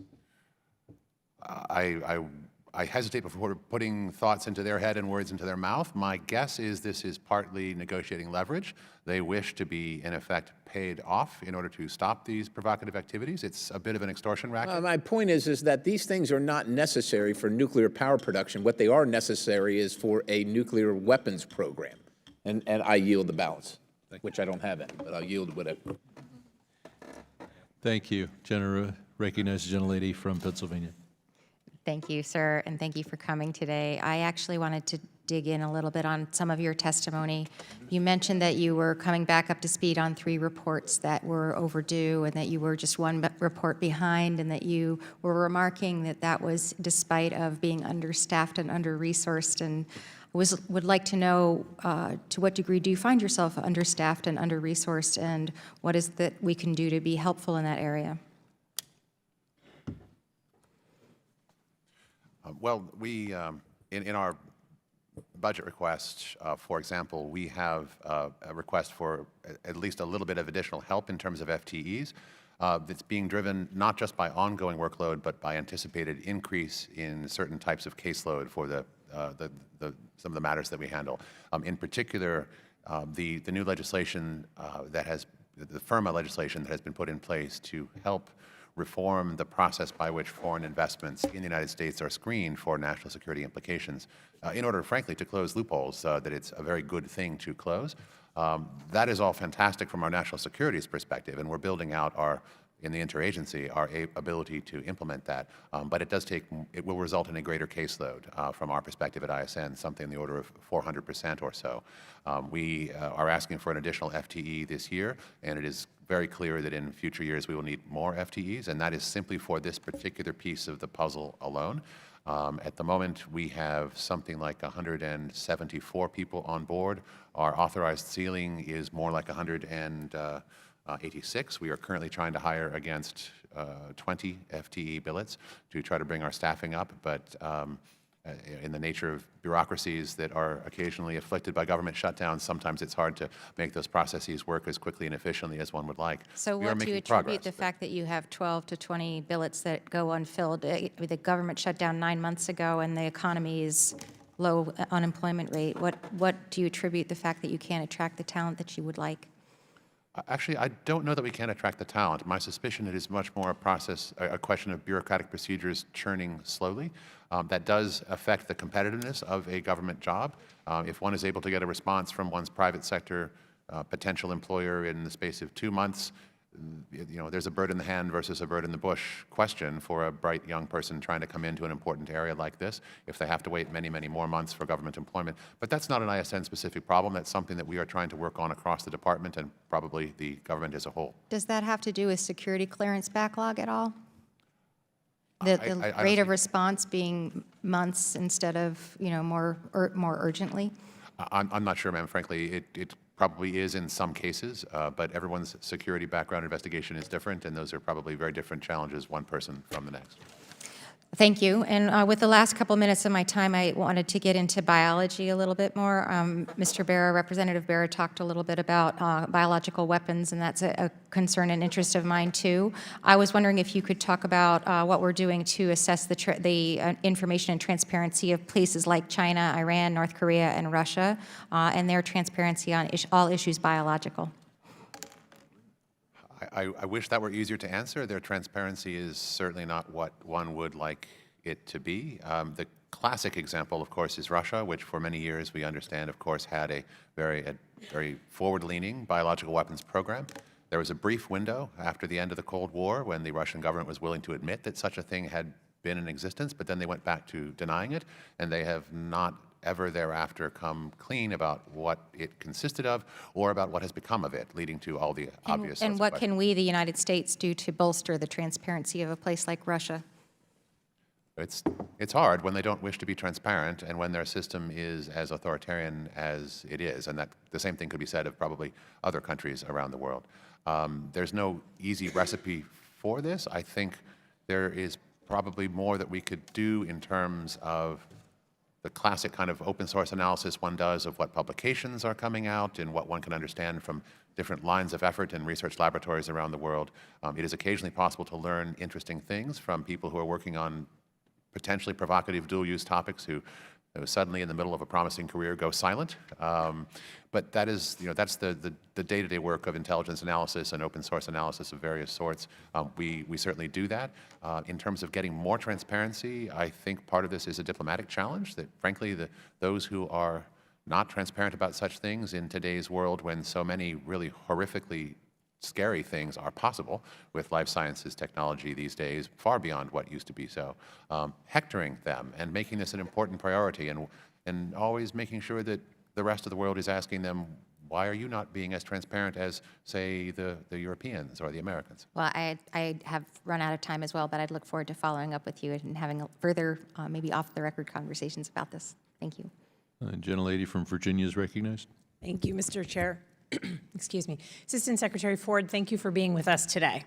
I hesitate before putting thoughts into their head and words into their mouth. My guess is this is partly negotiating leverage. They wish to be, in effect, paid off in order to stop these provocative activities. It's a bit of an extortion racket. My point is that these things are not necessary for nuclear power production. What they are necessary is for a nuclear weapons program. And I yield the balance, which I don't have any, but I'll yield whatever. Thank you. Recognize the gentlelady from Pennsylvania. Thank you, sir, and thank you for coming today. I actually wanted to dig in a little bit on some of your testimony. You mentioned that you were coming back up to speed on 3 reports that were overdue and that you were just 1 report behind, and that you were remarking that that was despite of being understaffed and under-resourced. And would like to know to what degree do you find yourself understaffed and under-resourced, and what is that we can do to be helpful in that area? Well, we, in our budget request, for example, we have a request for at least a little bit of additional help in terms of FTEs that's being driven not just by ongoing workload, but by anticipated increase in certain types of caseload for some of the matters that we handle. In particular, the new legislation the FIRMA legislation that has been put in place to help reform the process by which foreign investments in the United States are screened for national security implications in order, frankly, to close loopholes that it's a very good thing to close. That is all fantastic from our national security's perspective, and we're building out in the interagency, our ability to implement that. But it will result in a greater caseload from our perspective at ISN, something in the order of 400% or so. We are asking for an additional FTE this year, and it is very clear that in future years we will need more FTEs, and that is simply for this particular piece of the puzzle alone. At the moment, we have something like 174 people on board. Our authorized ceiling is more like 186. We are currently trying to hire against 20 FTE billets to try to bring our staffing up, but in the nature of bureaucracies that are occasionally afflicted by government shutdowns, sometimes it's hard to make those processes work as quickly and efficiently as one would like. So we are what do you making attribute progress, the but- fact that you have 12 to 20 billets that go unfilled? The government shut down 9 months ago, and the economy is low unemployment rate. What do you attribute the fact that you can't attract the talent that you would like? Actually, I don't know that we can attract the talent. My suspicion it is much more a question of bureaucratic procedures churning slowly. That does affect the competitiveness of a government job. If one is able to get a response from one's private sector potential employer in the space of 2 months, there's a bird in the hand versus a bird in the bush question for a bright young person trying to come into an important area like this if they have to wait many, many more months for government employment. But that's not an ISN-specific problem. That's something that we are trying to work on across the department and probably the government as a whole. More that have to do with security clearance backlog at all? The I rate honestly- of response being months instead of, more urgently? I'm not sure, ma'am. Frankly, it probably is in some cases, but everyone's security background investigation is different, and those are probably very different challenges, one person from the next. Thank you. And with the last couple minutes of my time, I wanted to get into biology a little bit more. Mr. Barra, Representative Barra, talked a little bit about biological weapons, and that's a concern and interest of mine, too. I was wondering if you could talk about what we're doing to assess the information and transparency of places like China, Iran, North Korea, and Russia, and their transparency on all issues biological. I wish that were easier to answer. Their transparency is certainly not what one would like it to be. The classic example, of course, is Russia, which for many years we understand, of course, had a very forward-leaning biological weapons program. There was a brief window after the end of the Cold War when the Russian government was willing to admit that such a thing had been in existence, but then they went back to denying it, and they have not ever thereafter come clean about what it consisted of or about what has become of it, leading to all the obvious And sorts of what questions. can we, the United States, do to bolster the transparency of a place like Russia? It's hard when they don't wish to be transparent and when their system is as authoritarian as it is, and that the same thing could be said of probably other countries around the world. There's no easy recipe for this. I think there is probably more that we could do in terms of the classic kind of open source analysis one does of what publications are coming out and what one can understand from different lines of effort in research laboratories around the world. It is occasionally possible to learn interesting things from people who are working on potentially provocative dual-use topics who suddenly in the middle of a promising career go silent. But that is, that's the day-to-day work of intelligence analysis and open source analysis of various sorts. We certainly do that. In terms of getting more transparency, I think part of this is a diplomatic challenge that, frankly, those who are not transparent about such things in today's world when so many really horrifically scary things are possible with life sciences technology these days, far beyond what used to be so. Hectoring them and making this an important priority and always making sure that the rest of the world is asking them, why are you not being as transparent as, say, the Europeans or the Americans? Well, I have run out of time as well, but I'd look forward to following up with you and having further, maybe off-the-record conversations about this. Thank you. Gentlelady from Virginia is recognized. Thank you, Mr. Chair. Excuse me. Assistant Secretary Ford, thank you for being with us today.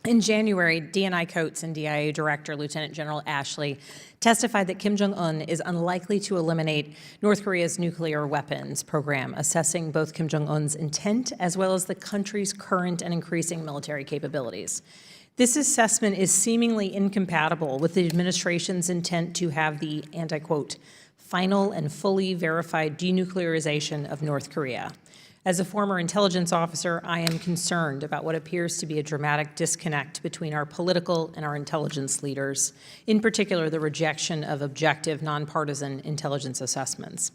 In January, DNI Coates and DIA Director Lieutenant General Ashley testified that Kim Jong-un is unlikely to eliminate North Korea's nuclear weapons program, assessing both Kim Jong-un's intent as well as the country's current and increasing military capabilities. This assessment is seemingly incompatible with the administration's intent to have the, and I quote, final and fully verified denuclearization of North Korea. As a former intelligence officer, I am concerned about what appears to be a dramatic disconnect between our political and our intelligence leaders, in particular the rejection of objective, nonpartisan intelligence assessments.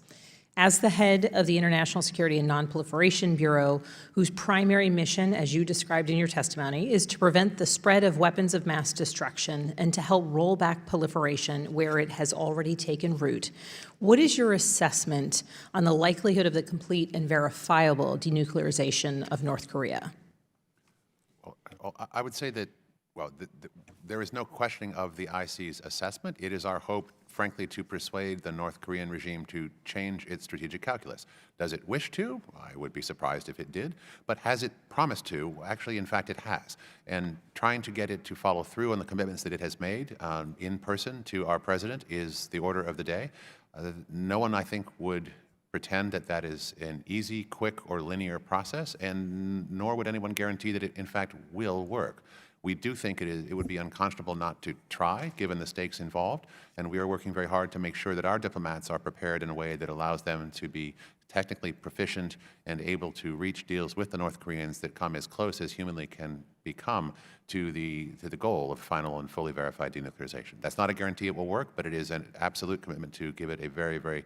As the head of the International Security and Nonproliferation Bureau, whose primary mission, as you described in your testimony, is to prevent the spread of weapons of mass destruction and to help roll back proliferation where it has already taken root, what is your assessment on the likelihood of the complete and verifiable denuclearization of North Korea? Well, I would say that, well, there is no questioning of the IC's assessment. It is our hope, frankly, to persuade the North Korean regime to change its strategic calculus. Does it wish to? I would be surprised if it did. But has it promised to? Actually, in fact, it has. And trying to get it to follow through on the commitments that it has made in person to our president is the order of the day. No one, I think, would pretend that that is an easy, quick, or linear process, and nor would anyone guarantee that it, in fact, will work. We do think it would be unconscionable not to try, given the stakes involved, and we are working very hard to make sure that our diplomats are prepared in a way that allows them to be technically proficient and able to reach deals with the North Koreans that come as close as humanly can become to the goal of final and fully verified denuclearization. That's not a guarantee it will work, but it is an absolute commitment to give it a very, very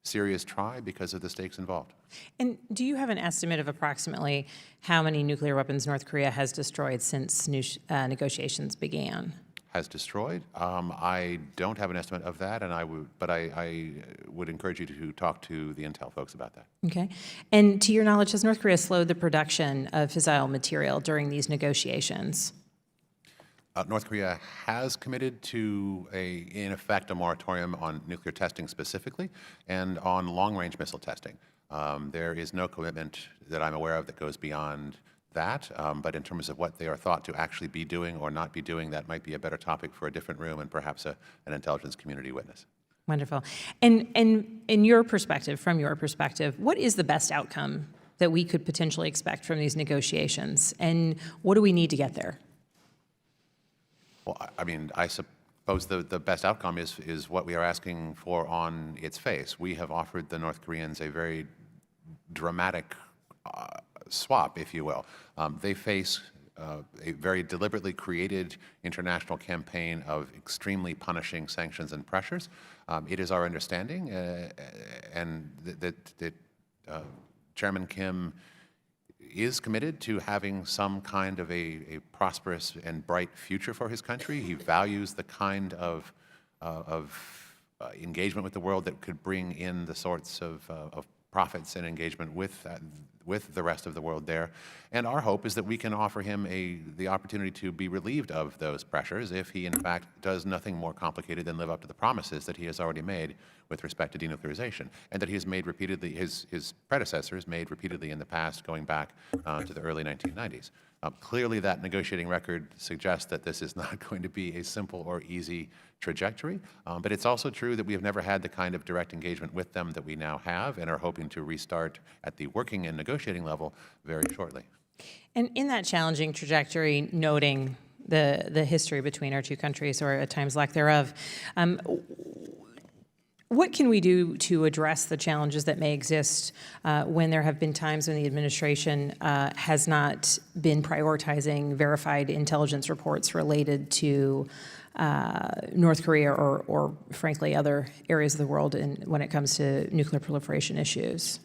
serious try because of the stakes involved. And do you have an estimate of approximately how many nuclear weapons North Korea has destroyed since negotiations began? Has destroyed? I don't have an estimate of that, and I would encourage you to talk to the intel folks about that. Okay. And to your knowledge, has North Korea slowed the production of fissile material during these negotiations? North Korea has committed to, in effect, a moratorium on nuclear testing specifically and on long-range missile testing. There is no commitment that I'm aware of that goes beyond that, but in terms of what they are thought to actually be doing or not be doing, that might be a better topic for a different room and perhaps an intelligence community witness. Wonderful. And in your perspective, from your perspective, what is the best outcome that we could potentially expect from these negotiations, and what do we need to get there? Well, I mean, I suppose the best outcome is what we are asking for on its face. We have offered the North Koreans a very dramatic swap, if you will. They face a very deliberately created international campaign of extremely punishing sanctions and pressures. It is our understanding and that Chairman Kim is committed to having some kind of a prosperous and bright future for his country. He values the kind of engagement with the world that could bring in the sorts of profits and engagement with the rest of the world there. And our hope is that we can offer him the opportunity to be relieved of those pressures if he, in fact, does nothing more complicated than live up to the promises that he has already made with respect to denuclearization, and that he has made repeatedly, his predecessors made repeatedly in the past, going back to the early 1990s. Clearly, that negotiating record suggests that this is not going to be a simple or easy trajectory, but it's also true that we have never had the kind of direct engagement with them that we now have and are hoping to restart at the working and negotiating level very shortly. And in that challenging trajectory, noting the history between our two countries, or at times lack thereof, what can we do to address the challenges that may exist when there have been times when the administration has not been prioritizing verified intelligence reports related to North Korea or frankly, other areas of the world when it comes to nuclear proliferation issues?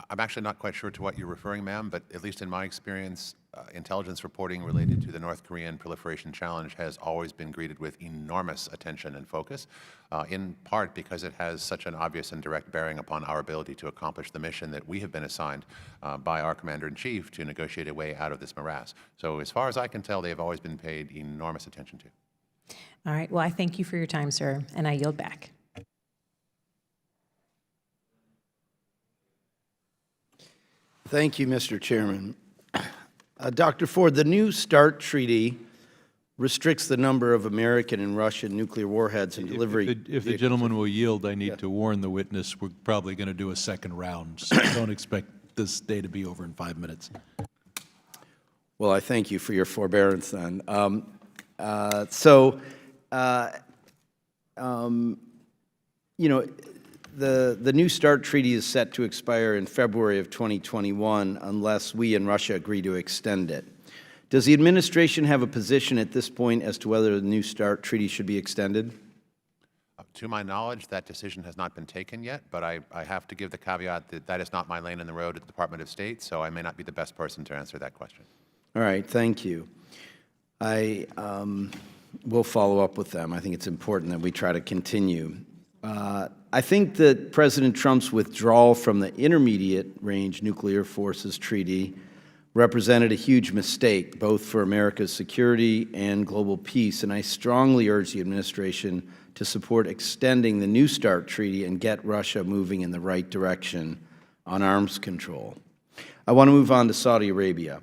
I'm actually not quite sure to what you're referring, ma'am, but at least in my experience, intelligence reporting related to the North Korean proliferation challenge has always been greeted with enormous attention and focus, in part because it has such an obvious and direct bearing upon our ability to accomplish the mission that we have been assigned by our Commander-in-Chief to negotiate a way out of this morass. So as far as I can tell, they have always been paid enormous attention to. All right. Well, I thank you for your time, sir, and I yield back. Thank you, Mr. Chairman. Dr. Ford, the New START Treaty restricts the number of American and Russian nuclear warheads and delivery. If the gentleman will yield, I need to warn the witness, we're probably going to do a second round, so don't expect this day to be over in 5 minutes. Well, I thank you for your forbearance then. You know, the New START Treaty is set to expire in February of 2021 unless we and Russia agree to extend it. Does the administration have a position at this point as to whether the New START Treaty should be extended? To my knowledge, that decision has not been taken yet, but I have to give the caveat that that is not my lane in the road at the Department of State, so I may not be the best person to answer that question. All right, thank you. I will follow up with them. I think it's important that we try to continue. I think that President Trump's withdrawal from the Intermediate-Range Nuclear Forces Treaty represented a huge mistake, both for America's security and global peace, and I strongly urge the administration to support extending the New START Treaty and get Russia moving in the right direction on arms control. I want to move on to Saudi Arabia.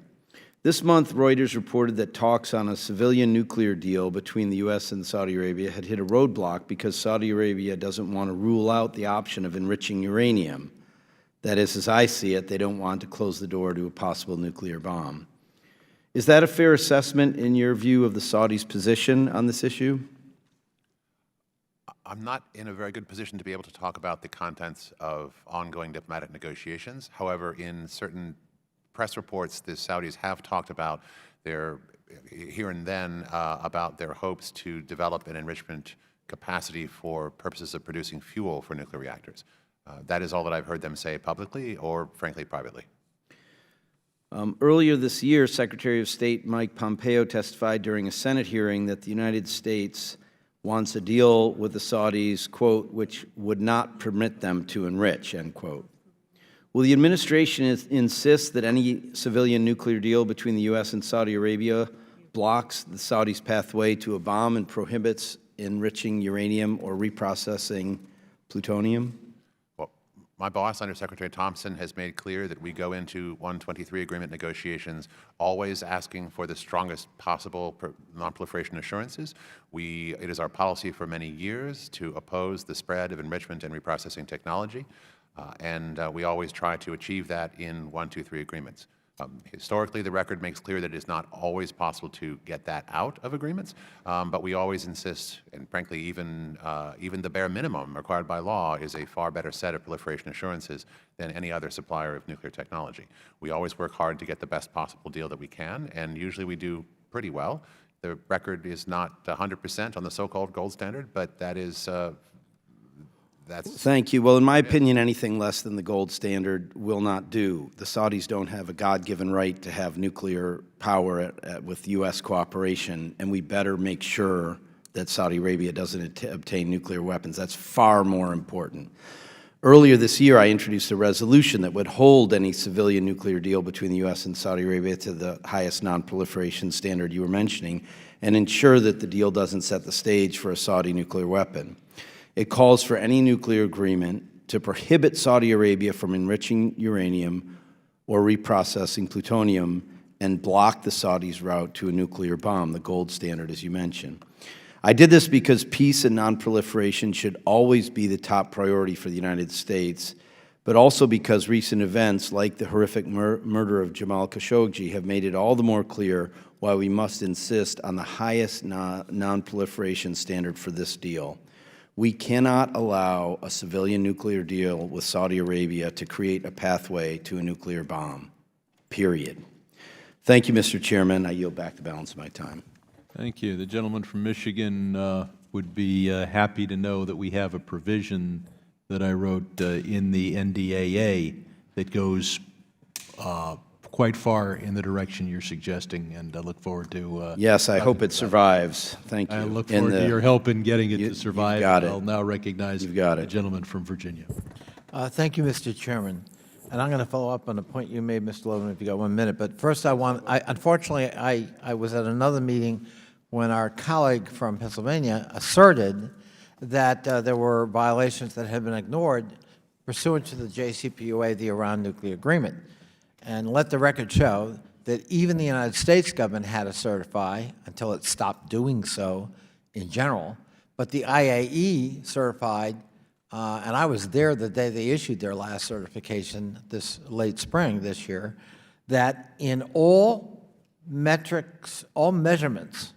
This month, Reuters reported that talks on a civilian nuclear deal between the U.S. and Saudi Arabia had hit a roadblock because Saudi Arabia doesn't want to rule out the option of enriching uranium. That is, as I see it, they don't want to close the door to a possible nuclear bomb. Is that a fair assessment in your view of the Saudis' position on this issue? I'm not in a very good position to be able to talk about the contents of ongoing diplomatic negotiations. However, in certain press reports, the Saudis have talked about their, here and then, about their hopes to develop an enrichment capacity for purposes of producing fuel for nuclear reactors. That is all that I've heard them say publicly or, frankly, privately. Earlier this year, Secretary of State Mike Pompeo testified during a Senate hearing that the United States wants a deal with the Saudis, quote, which would not permit them to enrich, end quote. Will the administration insist that any civilian nuclear deal between the U.S. and Saudi Arabia blocks the Saudis' pathway to a bomb and prohibits enriching uranium or reprocessing plutonium? Well, my boss, Undersecretary Thompson, has made clear that we go into 123 agreement negotiations always asking for the strongest possible nonproliferation assurances. It is our policy for many years to oppose the spread of enrichment and reprocessing technology. And we always try to achieve that in 123 agreements. Historically, the record makes clear that it is not always possible to get that out of agreements, but we always insist, and frankly, even the bare minimum required by law is a far better set of proliferation assurances than any other supplier of nuclear technology. We always work hard to get the best possible deal that we can, and usually we do pretty well. The record is not 100% on the so-called gold standard, but that is Thank you. Well, in my opinion, anything less than the gold standard will not do. The Saudis don't have a God-given right to have nuclear power with U.S. cooperation, and we better make sure that Saudi Arabia doesn't obtain nuclear weapons. That's far more important. Earlier this year, I introduced a resolution that would hold any civilian nuclear deal between the U.S. and Saudi Arabia to the highest nonproliferation standard you were mentioning, and ensure that the deal doesn't set the stage for a Saudi nuclear weapon. It calls for any nuclear agreement to prohibit Saudi Arabia from enriching uranium or reprocessing plutonium and block the Saudis' route to a nuclear bomb, the gold standard, as you mentioned. I did this because peace and nonproliferation should always be the top priority for the United States, but also because recent events like the horrific murder of Jamal Khashoggi have made it all the more clear why we must insist on the highest nonproliferation standard for this deal. We cannot allow a civilian nuclear deal with Saudi Arabia to create a pathway to a nuclear bomb, period. Thank you, Mr. Chairman. I yield back the balance of my time. Thank you. The gentleman from Michigan would be happy to know that we have a provision that I wrote in the NDAA that goes quite far in the direction you're suggesting, and I look forward to yes, I hope it survives. Thank you. I look forward to your help in getting it to survive. You've got it. I'll now recognize the gentleman from Virginia. Thank you, Mr. Chairman. And I'm going to follow up on a point you made, Mr. Levin, if you got 1 minute. But first, unfortunately, I was at another meeting when our colleague from Pennsylvania asserted that there were violations that had been ignored pursuant to the JCPOA, the Iran nuclear agreement. And let the record show that even the United States government had to certify until it stopped doing so in general. But the IAE certified, and I was there the day they issued their last certification this late spring this year, that in all metrics, all measurements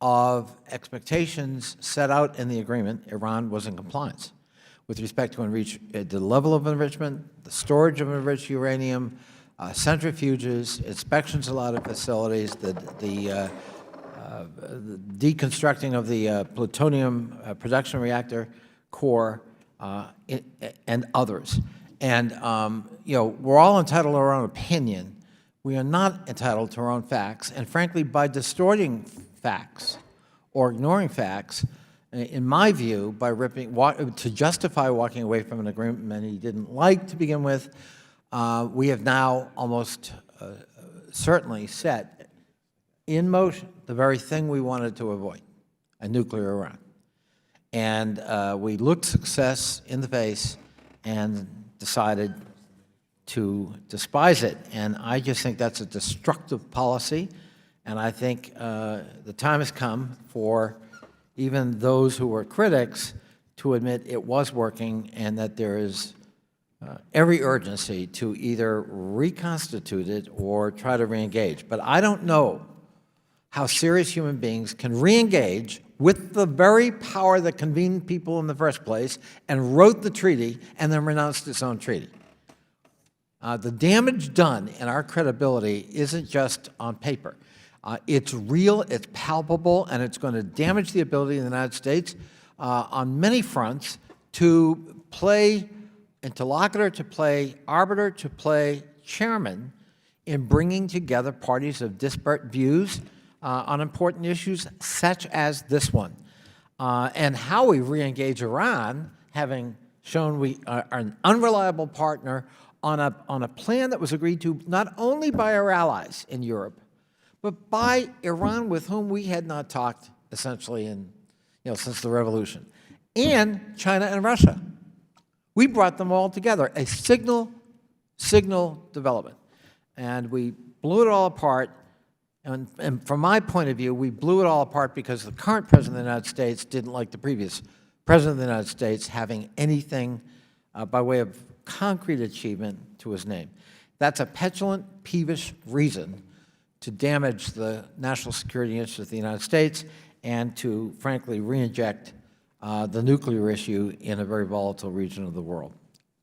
of expectations set out in the agreement, Iran was in compliance with respect to the level of enrichment, the storage of enriched uranium, centrifuges, inspections allowed at facilities, the deconstructing of the plutonium production reactor core, and others. And we're all entitled to our own opinion. We are not entitled to our own facts. And frankly, by distorting facts or ignoring facts, in my view, to justify walking away from an agreement many didn't like to begin with, we have now almost certainly set in motion the very thing we wanted to avoid, a nuclear Iran. And we looked success in the face and decided to despise it. And I just think that's a destructive policy. And I think the time has come for even those who were critics to admit it was working and that there is every urgency to either reconstitute it or try to reengage. But I don't know how serious human beings can reengage with the very power that convened people in the first place and wrote the treaty and then renounced its own treaty. The damage done in our credibility isn't just on paper. It's real, it's palpable, and it's going to damage the ability of the United States on many fronts to play interlocutor, to play arbiter, to play chairman in bringing together parties of disparate views on important issues such as this one. And how we reengage Iran, having shown we are an unreliable partner on a plan that was agreed to not only by our allies in Europe, but by Iran, with whom we had not talked essentially since the revolution, and China and Russia. We brought them all together, a signal development. And we blew it all apart. And from my point of view, we blew it all apart because the current President of the United States didn't like the previous President of the United States having anything by way of concrete achievement to his name. That's a petulant, peevish reason to damage the national security interests of the United States and to, frankly, reinject the nuclear issue in a very volatile region of the world.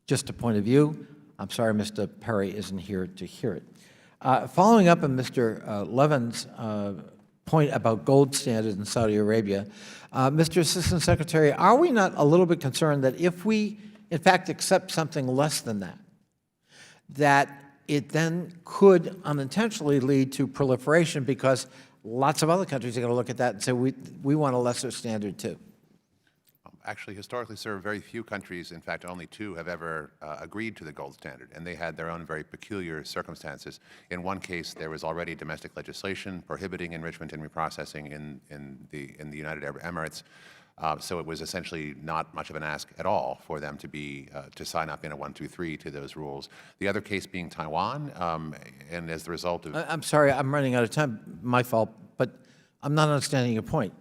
Just a point of view. I'm sorry Mr. Perry isn't here to hear it. Following up on Mr. Levin's point about gold standard in Saudi Arabia, Mr. Assistant Secretary, are we not a little bit concerned that if we, in fact, accept something less than that, that it then could unintentionally lead to proliferation because lots of other countries are going to look at that and say, we want a lesser standard too? Actually, historically, sir, very few countries, in fact, only two, have ever agreed to the gold standard, and they had their own very peculiar circumstances. In one case, there was already domestic legislation prohibiting enrichment and reprocessing in the United Arab Emirates. So it was essentially not much of an ask at all for them to be to sign up in a 1, 2, 3 to those rules. The other case being Taiwan, and as the result of I'm sorry, I'm running out of time, my fault, but I'm not understanding your point.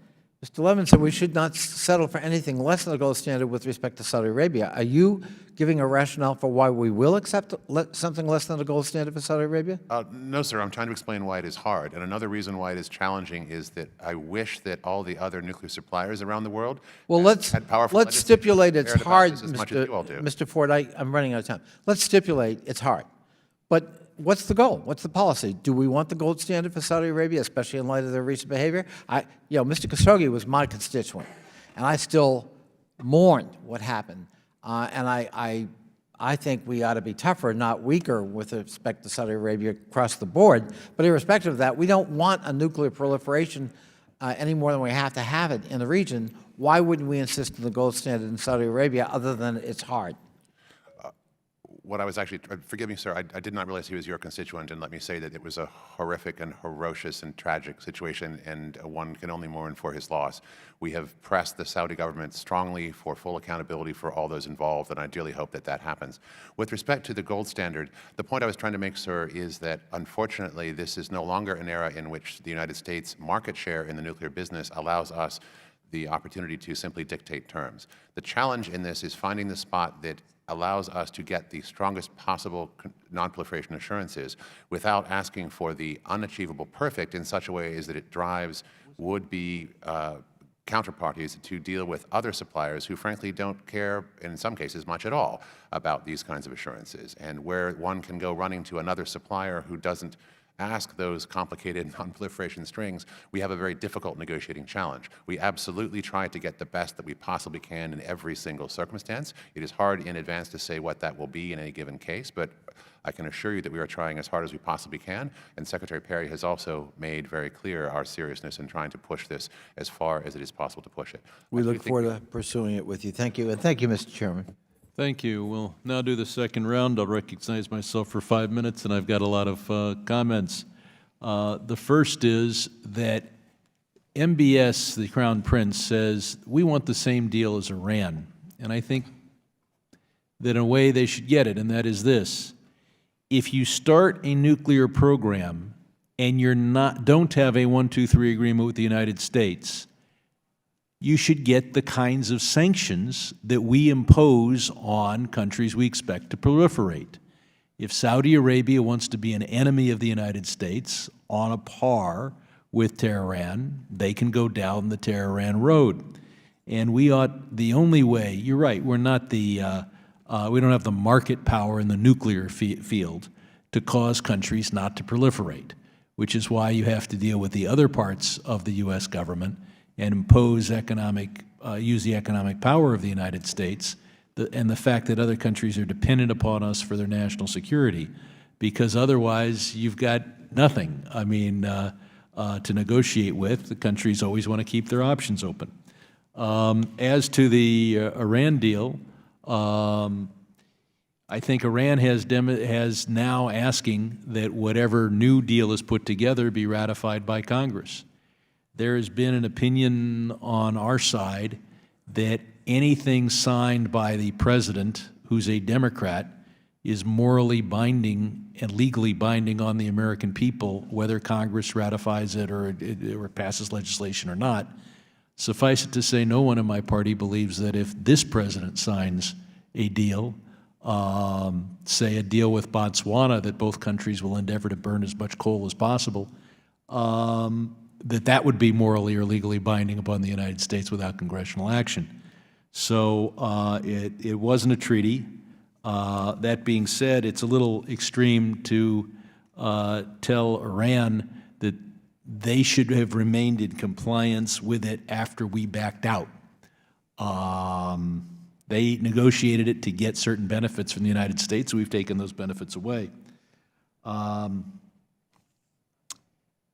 Mr. Levin said we should not settle for anything less than the gold standard with respect to Saudi Arabia. Are you giving a rationale for why we will accept something less than the gold standard for Saudi Arabia? No, sir. I'm trying to explain why it is hard. And another reason why it is challenging is that I wish that all the other nuclear suppliers around the world Well, had powerful let's stipulate it's cared about hard, this as much as you all do. Mr. Ford, I'm running out of time. Let's stipulate it's hard. But what's the goal? What's the policy? Do we want the gold standard for Saudi Arabia, especially in light of their recent behavior? Mr. Khashoggi was my constituent, and I still mourned what happened. And I think we ought to be tougher, not weaker, with respect to Saudi Arabia across the board. But irrespective of that, we don't want a nuclear proliferation any more than we have to have it in the region. Why wouldn't we insist on the gold standard in Saudi Arabia other than it's hard? What I was actually, forgive me, sir, I did not realize he was your constituent, and let me say that it was a horrific and ferocious and tragic situation, and one can only mourn for his loss. We have pressed the Saudi government strongly for full accountability for all those involved, and I dearly hope that that happens. With respect to the gold standard, the point I was trying to make, sir, is that unfortunately this is no longer an era in which the United States market share in the nuclear business allows us the opportunity to simply dictate terms. The challenge in this is finding the spot that allows us to get the strongest possible nonproliferation assurances without asking for the unachievable perfect in such a way as that it drives would-be counterparties to deal with other suppliers who frankly don't care, in some cases, much at all about these kinds of assurances. And where one can go running to another supplier who doesn't ask those complicated nonproliferation strings, we have a very difficult negotiating challenge. We absolutely try to get the best that we possibly can in every single circumstance. It is hard in advance to say what that will be in any given case, but I can assure you that we are trying as hard as we possibly can, and Secretary Perry has also made very clear our seriousness in trying to push this as far as it is possible to push it. We look forward to pursuing it with you. Thank you, and thank you, Mr. Chairman. Thank you. We'll now do the second round. I'll recognize myself for 5 minutes, and I've got a lot of comments. The first is that MBS, the Crown Prince, says, we want the same deal as Iran. And I think that in a way they should get it, and that is this. If you start a nuclear program and don't have a 1, 2, 3 agreement with the United States, you should get the kinds of sanctions that we impose on countries we expect to proliferate. If Saudi Arabia wants to be an enemy of the United States on a par with Tehran, they can go down the Tehran road. And the only way, you're right, we're not we don't have the market power in the nuclear field to cause countries not to proliferate, which is why you have to deal with the other parts of the U.S. government and use the economic power of the United States and the fact that other countries are dependent upon us for their national security, because otherwise you've got nothing, to negotiate with. The countries always want to keep their options open. As to the Iran deal, I think Iran has now asking that whatever new deal is put together be ratified by Congress. There has been an opinion on our side that anything signed by the president, who's a Democrat, is morally binding and legally binding on the American people, whether Congress ratifies it or passes legislation or not. Suffice it to say, no one in my party believes that if this president signs a deal, say a deal with Botswana that both countries will endeavor to burn as much coal as possible, that would be morally or legally binding upon the United States without congressional action. So it wasn't a treaty. That being said, it's a little extreme to tell Iran that they should have remained in compliance with it after we backed out. They negotiated it to get certain benefits from the United States. We've taken those benefits away.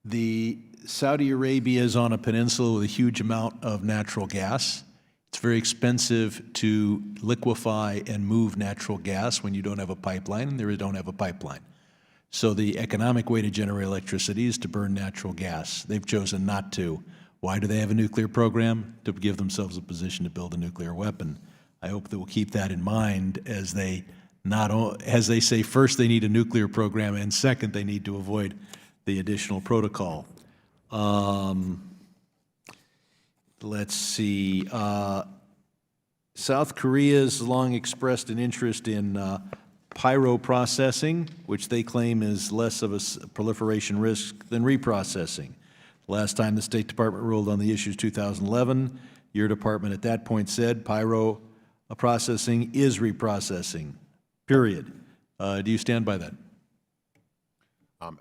The Saudi Arabia is on a peninsula with a huge amount of natural gas. It's very expensive to liquefy and move natural gas when you don't have a pipeline, and they don't have a pipeline. So the economic way to generate electricity is to burn natural gas. They've chosen not to. Why do they have a nuclear program? To give themselves a position to build a nuclear weapon. I hope that we'll keep that in mind as they say, first they need a nuclear program, and second they need to avoid the additional protocol. Let's see. South Korea has long expressed an interest in pyroprocessing, which they claim is less of a proliferation risk than reprocessing. Last time the State Department ruled on the issue is 2011. Your department at that point said pyroprocessing is reprocessing, period. Do you stand by that?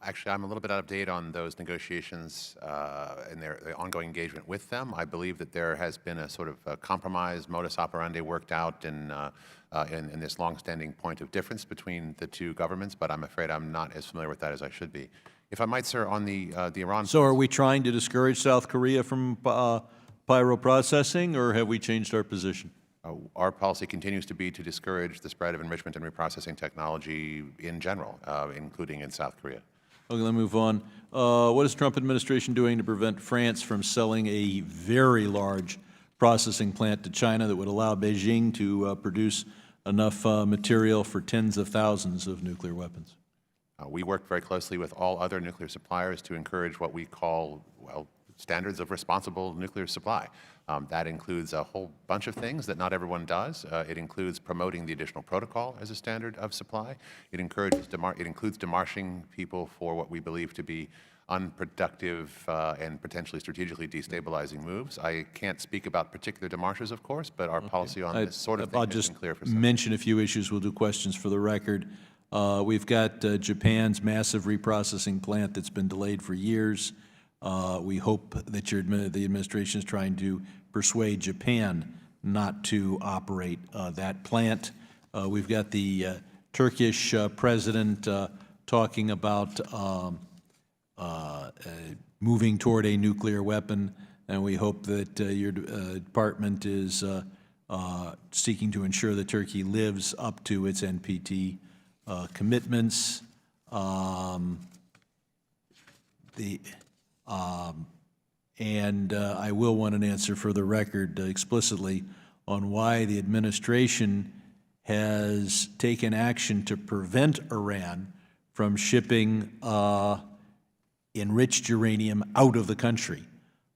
Actually, I'm a little bit out of date on those negotiations and their ongoing engagement with them. I believe that there has been a sort of a compromise modus operandi worked out in this longstanding point of difference between the two governments, but I'm afraid I'm not as familiar with that as I should be. If I might, sir, on the Iran... So are we trying to discourage South Korea from pyroprocessing, or have we changed our position? Our policy continues to be to discourage the spread of enrichment and reprocessing technology in general, including in South Korea. Okay, let's move on. What is the Trump administration doing to prevent France from selling a very large processing plant to China that would allow Beijing to produce enough material for tens of thousands of nuclear weapons? We work very closely with all other nuclear suppliers to encourage what we call, well, standards of responsible nuclear supply. That includes a whole bunch of things that not everyone does. It includes promoting the additional protocol as a standard of supply. It includes demarching people for what we believe to be unproductive and potentially strategically destabilizing moves. I can't speak about particular demarches, of course, but our policy on this sort of thing has been clear for some time. I'll just mention a few issues. We'll do questions for the record. We've got Japan's massive reprocessing plant that's been delayed for years. We hope that the administration is trying to persuade Japan not to operate that plant. We've got the Turkish president talking about moving toward a nuclear weapon, and we hope that your department is seeking to ensure that Turkey lives up to its NPT commitments. And I will want an answer for the record explicitly on why the administration has taken action to prevent Iran from shipping enriched uranium out of the country.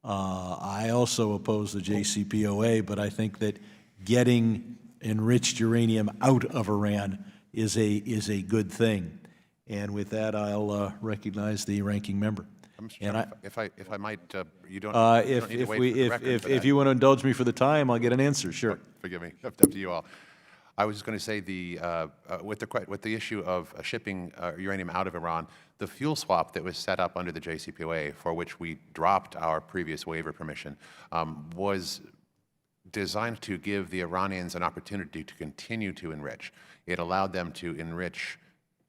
I also oppose the JCPOA, but I think that getting enriched uranium out of Iran is a good thing. And with that, I'll recognize the ranking member. And if I might, you don't need to wait for the record for if that. you want to indulge me for the time, I'll get an answer. Sure. Forgive me. Up to you all. I was just going to say with the issue of shipping uranium out of Iran, the fuel swap that was set up under the JCPOA, for which we dropped our previous waiver permission, was designed to give the Iranians an opportunity to continue to enrich. It allowed them to enrich,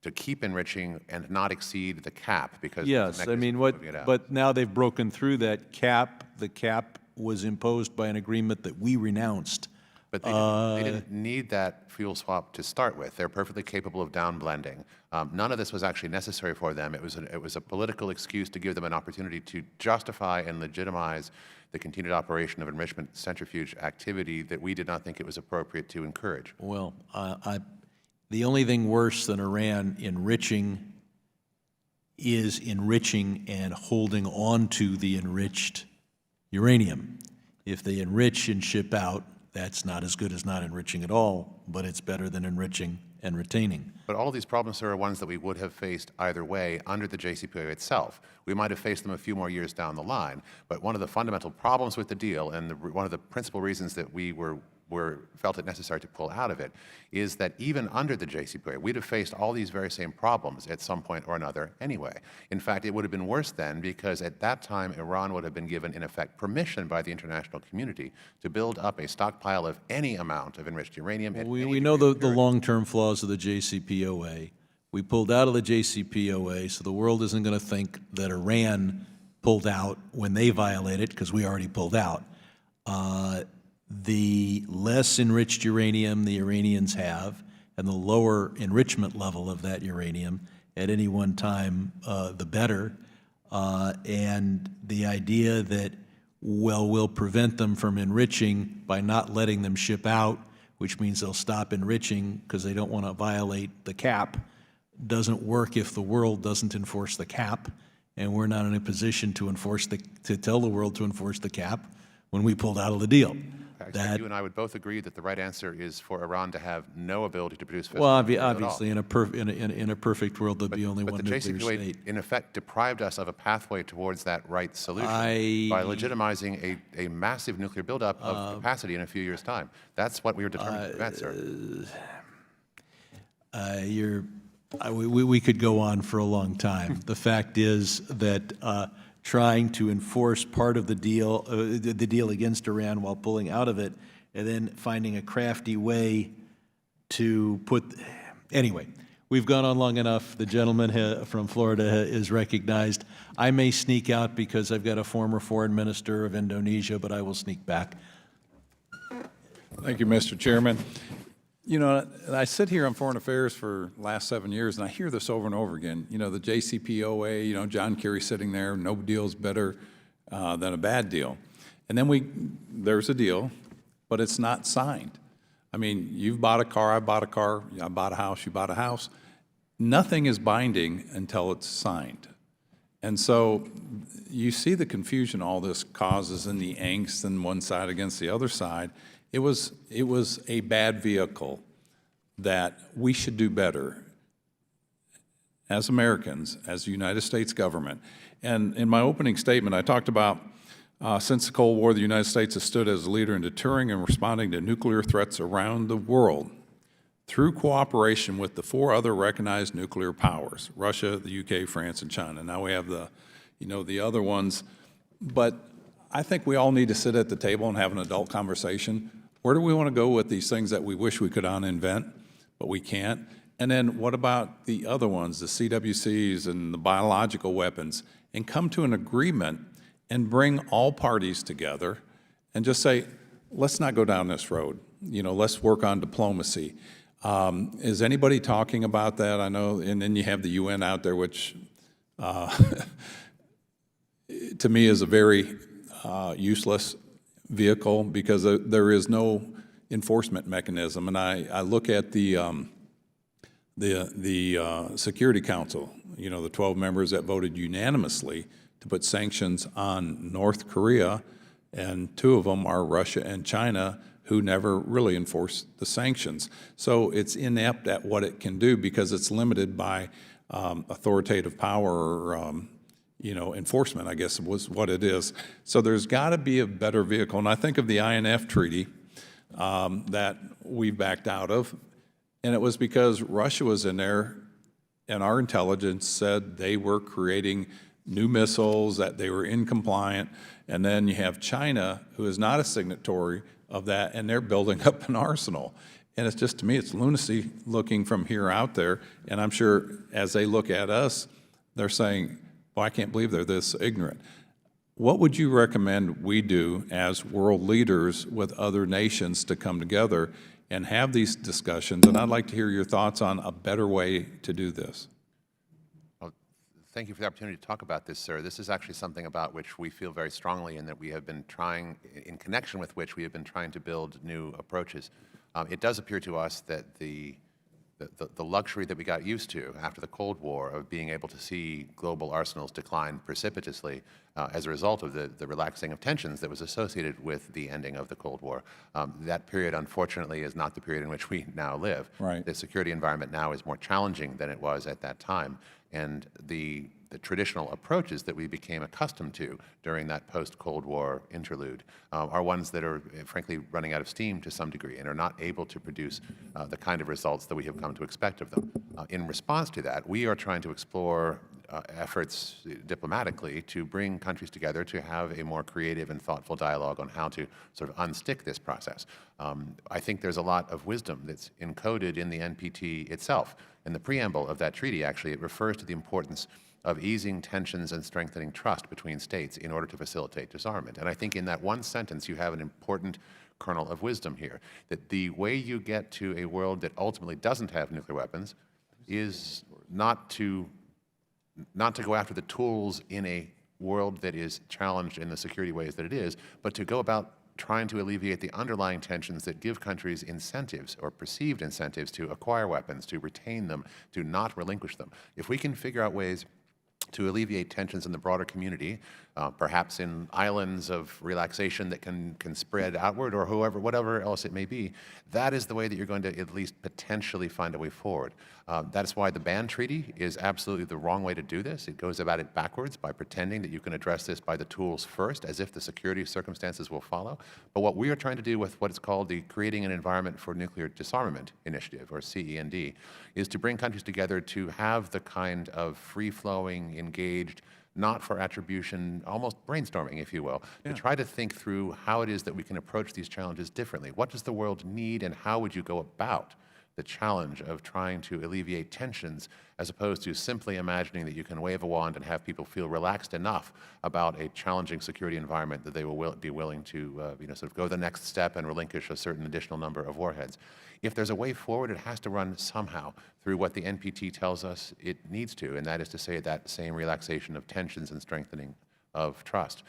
to keep enriching and not exceed the cap, because Yes, I mean, but now they've broken through that cap. The cap was imposed by an agreement that we renounced. But they didn't need that fuel swap to start with. They're perfectly capable of downblending. None of this was actually necessary for them. It was a political excuse to give them an opportunity to justify and legitimize the continued operation of enrichment centrifuge activity that we did not think it was appropriate to encourage. Well, the only thing worse than Iran enriching is enriching and holding on to the enriched uranium. If they enrich and ship out, that's not as good as not enriching at all, but it's better than enriching and retaining. But all of these problems are ones that we would have faced either way under the JCPOA itself. We might have faced them a few more years down the line, but one of the fundamental problems with the deal, and one of the principal reasons that we felt it necessary to pull out of it, is that even under the JCPOA, we'd have faced all these very same problems at some point or another anyway. In fact, it would have been worse then, because at that time, Iran would have been given, in effect, permission by the international community to build up a stockpile of any amount of enriched uranium. We know the long-term flaws of the JCPOA. We pulled out of the JCPOA, so the world isn't going to think that Iran pulled out when they violated it, because we already pulled out. the less enriched uranium the Iranians have, and the lower enrichment level of that uranium at any one time, the better. And the idea that, well, we'll prevent them from enriching by not letting them ship out, which means they'll stop enriching because they don't want to violate the cap, doesn't work if the world doesn't enforce the cap, and we're not in a position to tell the world to enforce the cap when we pulled out of the deal. I expect you and I would both agree that the right answer is for Iran to have no ability to produce fissile Well, material at all. obviously, in a perfect world, there'd be only But one the nuclear JCPOA, state. in effect, deprived us of a pathway towards that right solution by legitimizing a massive nuclear buildup of capacity in a few years' time. That's what we were determined to prevent, sir. We could go on for a long time. The fact is that trying to enforce part of the deal against Iran while pulling out of it, and then finding a crafty way to anyway, we've gone on long enough. The gentleman from Florida is recognized. I may sneak out because I've got a former foreign minister of Indonesia, but I will sneak back. Thank you, Mr. Chairman. You know, I sit here on Foreign Affairs for the last 7 years, and I hear this over and over again. You know, the JCPOA, you know, John Kerry sitting there, no deal's better than a bad deal. And then there's a deal, but it's not signed. I mean, you've bought a car, I bought a car, I bought a house, you bought a house. Nothing is binding until it's signed. And so you see the confusion all this causes and the angst on one side against the other side. It was a bad vehicle that we should do better as Americans, as the United States government. And in my opening statement, I talked about since the Cold War, the United States has stood as a leader in deterring and responding to nuclear threats around the world through cooperation with the 4 other recognized nuclear powers, Russia, the UK, France, and China. Now we have the other ones. But I think we all need to sit at the table and have an adult conversation. Where do we want to go with these things that we wish we could uninvent, but we can't? And then what about the other ones, the CWCs and the biological weapons, and come to an agreement and bring all parties together and just say, let's not go down this road. You know, let's work on diplomacy. Is anybody talking about that? I know, and then you have the UN out there, which to me is a very useless vehicle because there is no enforcement mechanism. And I look at the Security Council, you know, the 12 members that voted unanimously to put sanctions on North Korea, and 2 of them are Russia and China, who never really enforced the sanctions. So it's inept at what it can do because it's limited by authoritative power or enforcement, I guess was what it is. So there's got to be a better vehicle. And I think of the INF Treaty that we backed out of, and it was because Russia was in there, and our intelligence said they were creating new missiles, that they were incompliant. And then you have China, who is not a signatory of that, and they're building up an arsenal. And it's just, to me, it's lunacy looking from here out there. And I'm sure as they look at us, they're saying, well, I can't believe they're this ignorant. What would you recommend we do as world leaders with other nations to come together and have these discussions? And I'd like to hear your thoughts on a better way to do this. Well, thank you for the opportunity to talk about this, sir. This is actually something about which we feel very strongly and that we have been trying, in connection with which we have been trying to build new approaches. It does appear to us that the luxury that we got used to after the Cold War of being able to see global arsenals decline precipitously as a result of the relaxing of tensions that was associated with the ending of the Cold War. That period, unfortunately, is not the period in which we now live. Right. The security environment now is more challenging than it was at that time. And the traditional approaches that we became accustomed to during that post-Cold War interlude are ones that are, frankly, running out of steam to some degree and are not able to produce the kind of results that we have come to expect of them. In response to that, we are trying to explore efforts diplomatically to bring countries together to have a more creative and thoughtful dialogue on how to sort of unstick this process. I think there's a lot of wisdom that's encoded in the NPT itself. In the preamble of that treaty, actually, it refers to the importance of easing tensions and strengthening trust between states in order to facilitate disarmament. And I think in that one sentence, you have an important kernel of wisdom here, that the way you get to a world that ultimately doesn't have nuclear weapons is not to go after the tools in a world that is challenged in the security ways that it is, but to go about trying to alleviate the underlying tensions that give countries incentives or perceived incentives to acquire weapons, to retain them, to not relinquish them. If we can figure out ways to alleviate tensions in the broader community, perhaps in islands of relaxation that can spread outward, or whatever else it may be, that is the way that you're going to at least potentially find a way forward. That's why the ban treaty is absolutely the wrong way to do this. It goes about it backwards by pretending that you can address this by the tools first, as if the security circumstances will follow. But what we are trying to do with what is called the Creating an Environment for Nuclear Disarmament Initiative, or CEND, is to bring countries together to have the kind of free-flowing, engaged, not for attribution, almost brainstorming, if you will, to try to think through how it is that we can approach these challenges differently. What does the world need, and how would you go about the challenge of trying to alleviate tensions, as opposed to simply imagining that you can wave a wand and have people feel relaxed enough about a challenging security environment that they will be willing to sort of go the next step and relinquish a certain additional number of warheads. If there's a way forward, it has to run somehow through what the NPT tells us it needs to, and that is to say that same relaxation of tensions and strengthening of trust.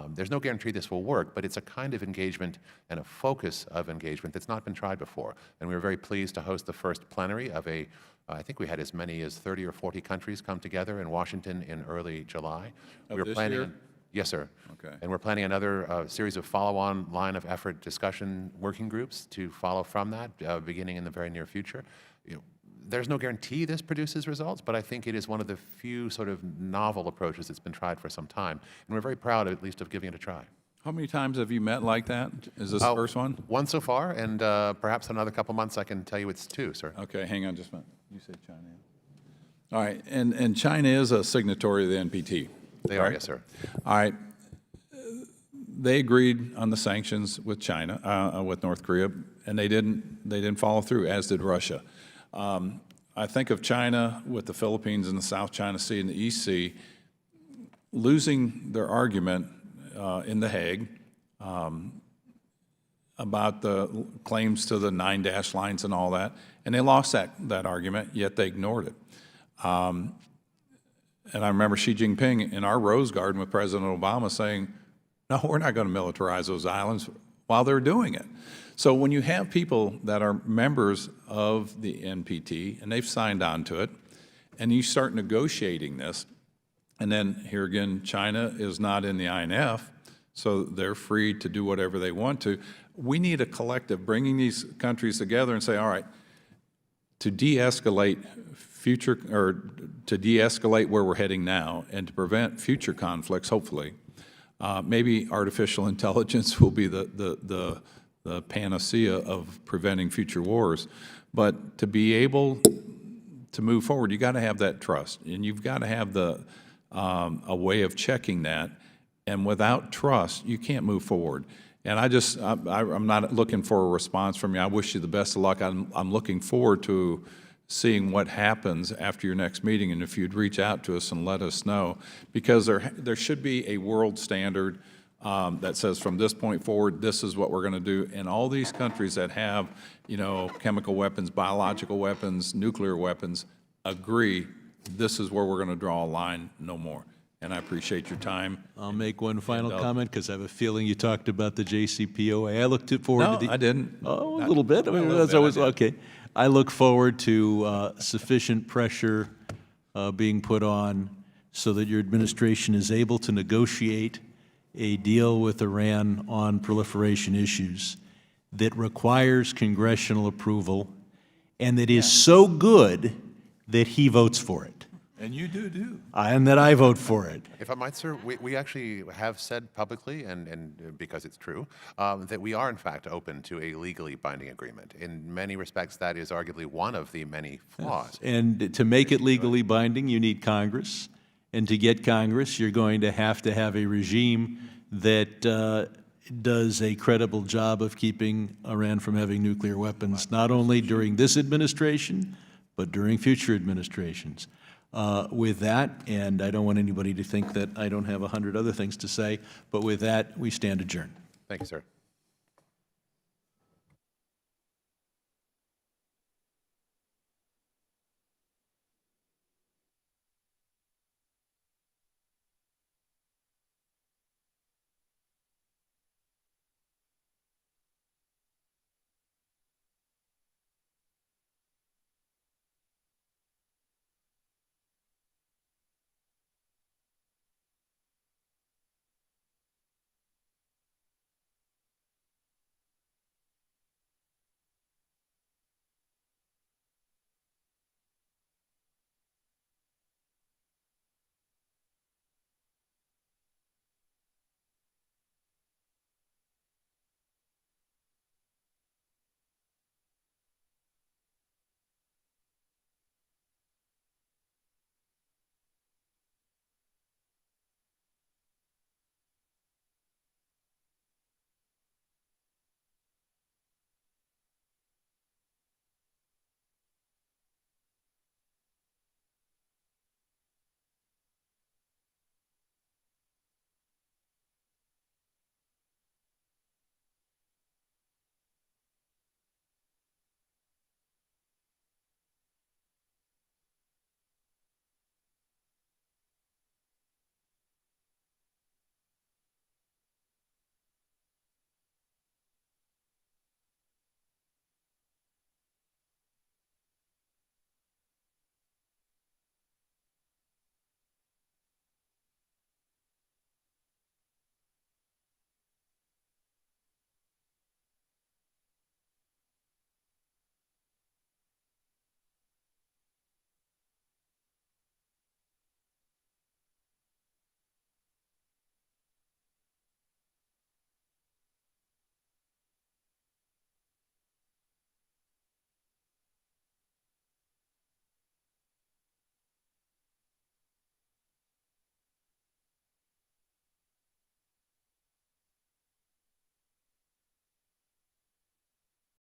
There's no guarantee this will work, but it's a kind of engagement and a focus of engagement that's not been tried before. And we were very pleased to host the first plenary of I think we had as many as 30 or 40 countries come together in Washington in early July. Of this year? Yes, sir. Okay. And we're planning another series of follow-on line of effort discussion working groups to follow from that, beginning in the very near future. There's no guarantee this produces results, but I think it is one of the few sort of novel approaches that's been tried for some time. And we're very proud, at least, of giving it a try. How many times have you met like that? Is this the first one? One so far, and perhaps in another couple months I can tell you it's two, sir. Okay, hang on just a minute. You said China. All right, and China is a signatory of the NPT. They are, yes, sir. All right. They agreed on the sanctions with China, with North Korea, and they didn't follow through, as did Russia. I think of China with the Philippines and the South China Sea and the East Sea losing their argument in The Hague about the claims to the 9 dash lines and all that, and they lost that argument, yet they ignored it. And I remember Xi Jinping in our Rose Garden with President Obama saying, no, we're not going to militarize those islands, while they're doing it. So when you have people that are members of the NPT and they've signed on to it, and you start negotiating this, and then here again, China is not in the INF, so they're free to do whatever they want to. We need a collective bringing these countries together and say, all right, to de-escalate to de-escalate where we're heading now and to prevent future conflicts, hopefully, maybe artificial intelligence will be the panacea of preventing future wars. But to be able to move forward, you got to have that trust, and you've got to have a way of checking that. And without trust, you can't move forward. And I'm not looking for a response from you. I wish you the best of luck. I'm looking forward to seeing what happens after your next meeting, and if you'd reach out to us and let us know, because there should be a world standard that says from this point forward, this is what we're going to do. And all these countries that have, chemical weapons, biological weapons, nuclear weapons, agree this is where we're going to draw a line, no more. And I appreciate your time. I'll make one final comment, because I have a feeling you talked about the JCPOA. I looked forward to the... I didn't. Oh, a little bit. I mean, that's always okay. I look forward to sufficient pressure being put on so that your administration is able to negotiate a deal with Iran on proliferation issues that requires congressional approval and that is so good that he votes for it. And you do. And that I vote for it. If I might, sir, we actually have said publicly, and because it's true, that we are in fact open to a legally binding agreement. In many respects, that is arguably one of the many flaws. And to make it legally binding, you need Congress. And to get Congress, you're going to have a regime that does a credible job of keeping Iran from having nuclear weapons, not only during this administration, but during future administrations. With that, and I don't want anybody to think that I don't have 100 other things to say, but with that, we stand adjourned. Thank you, sir.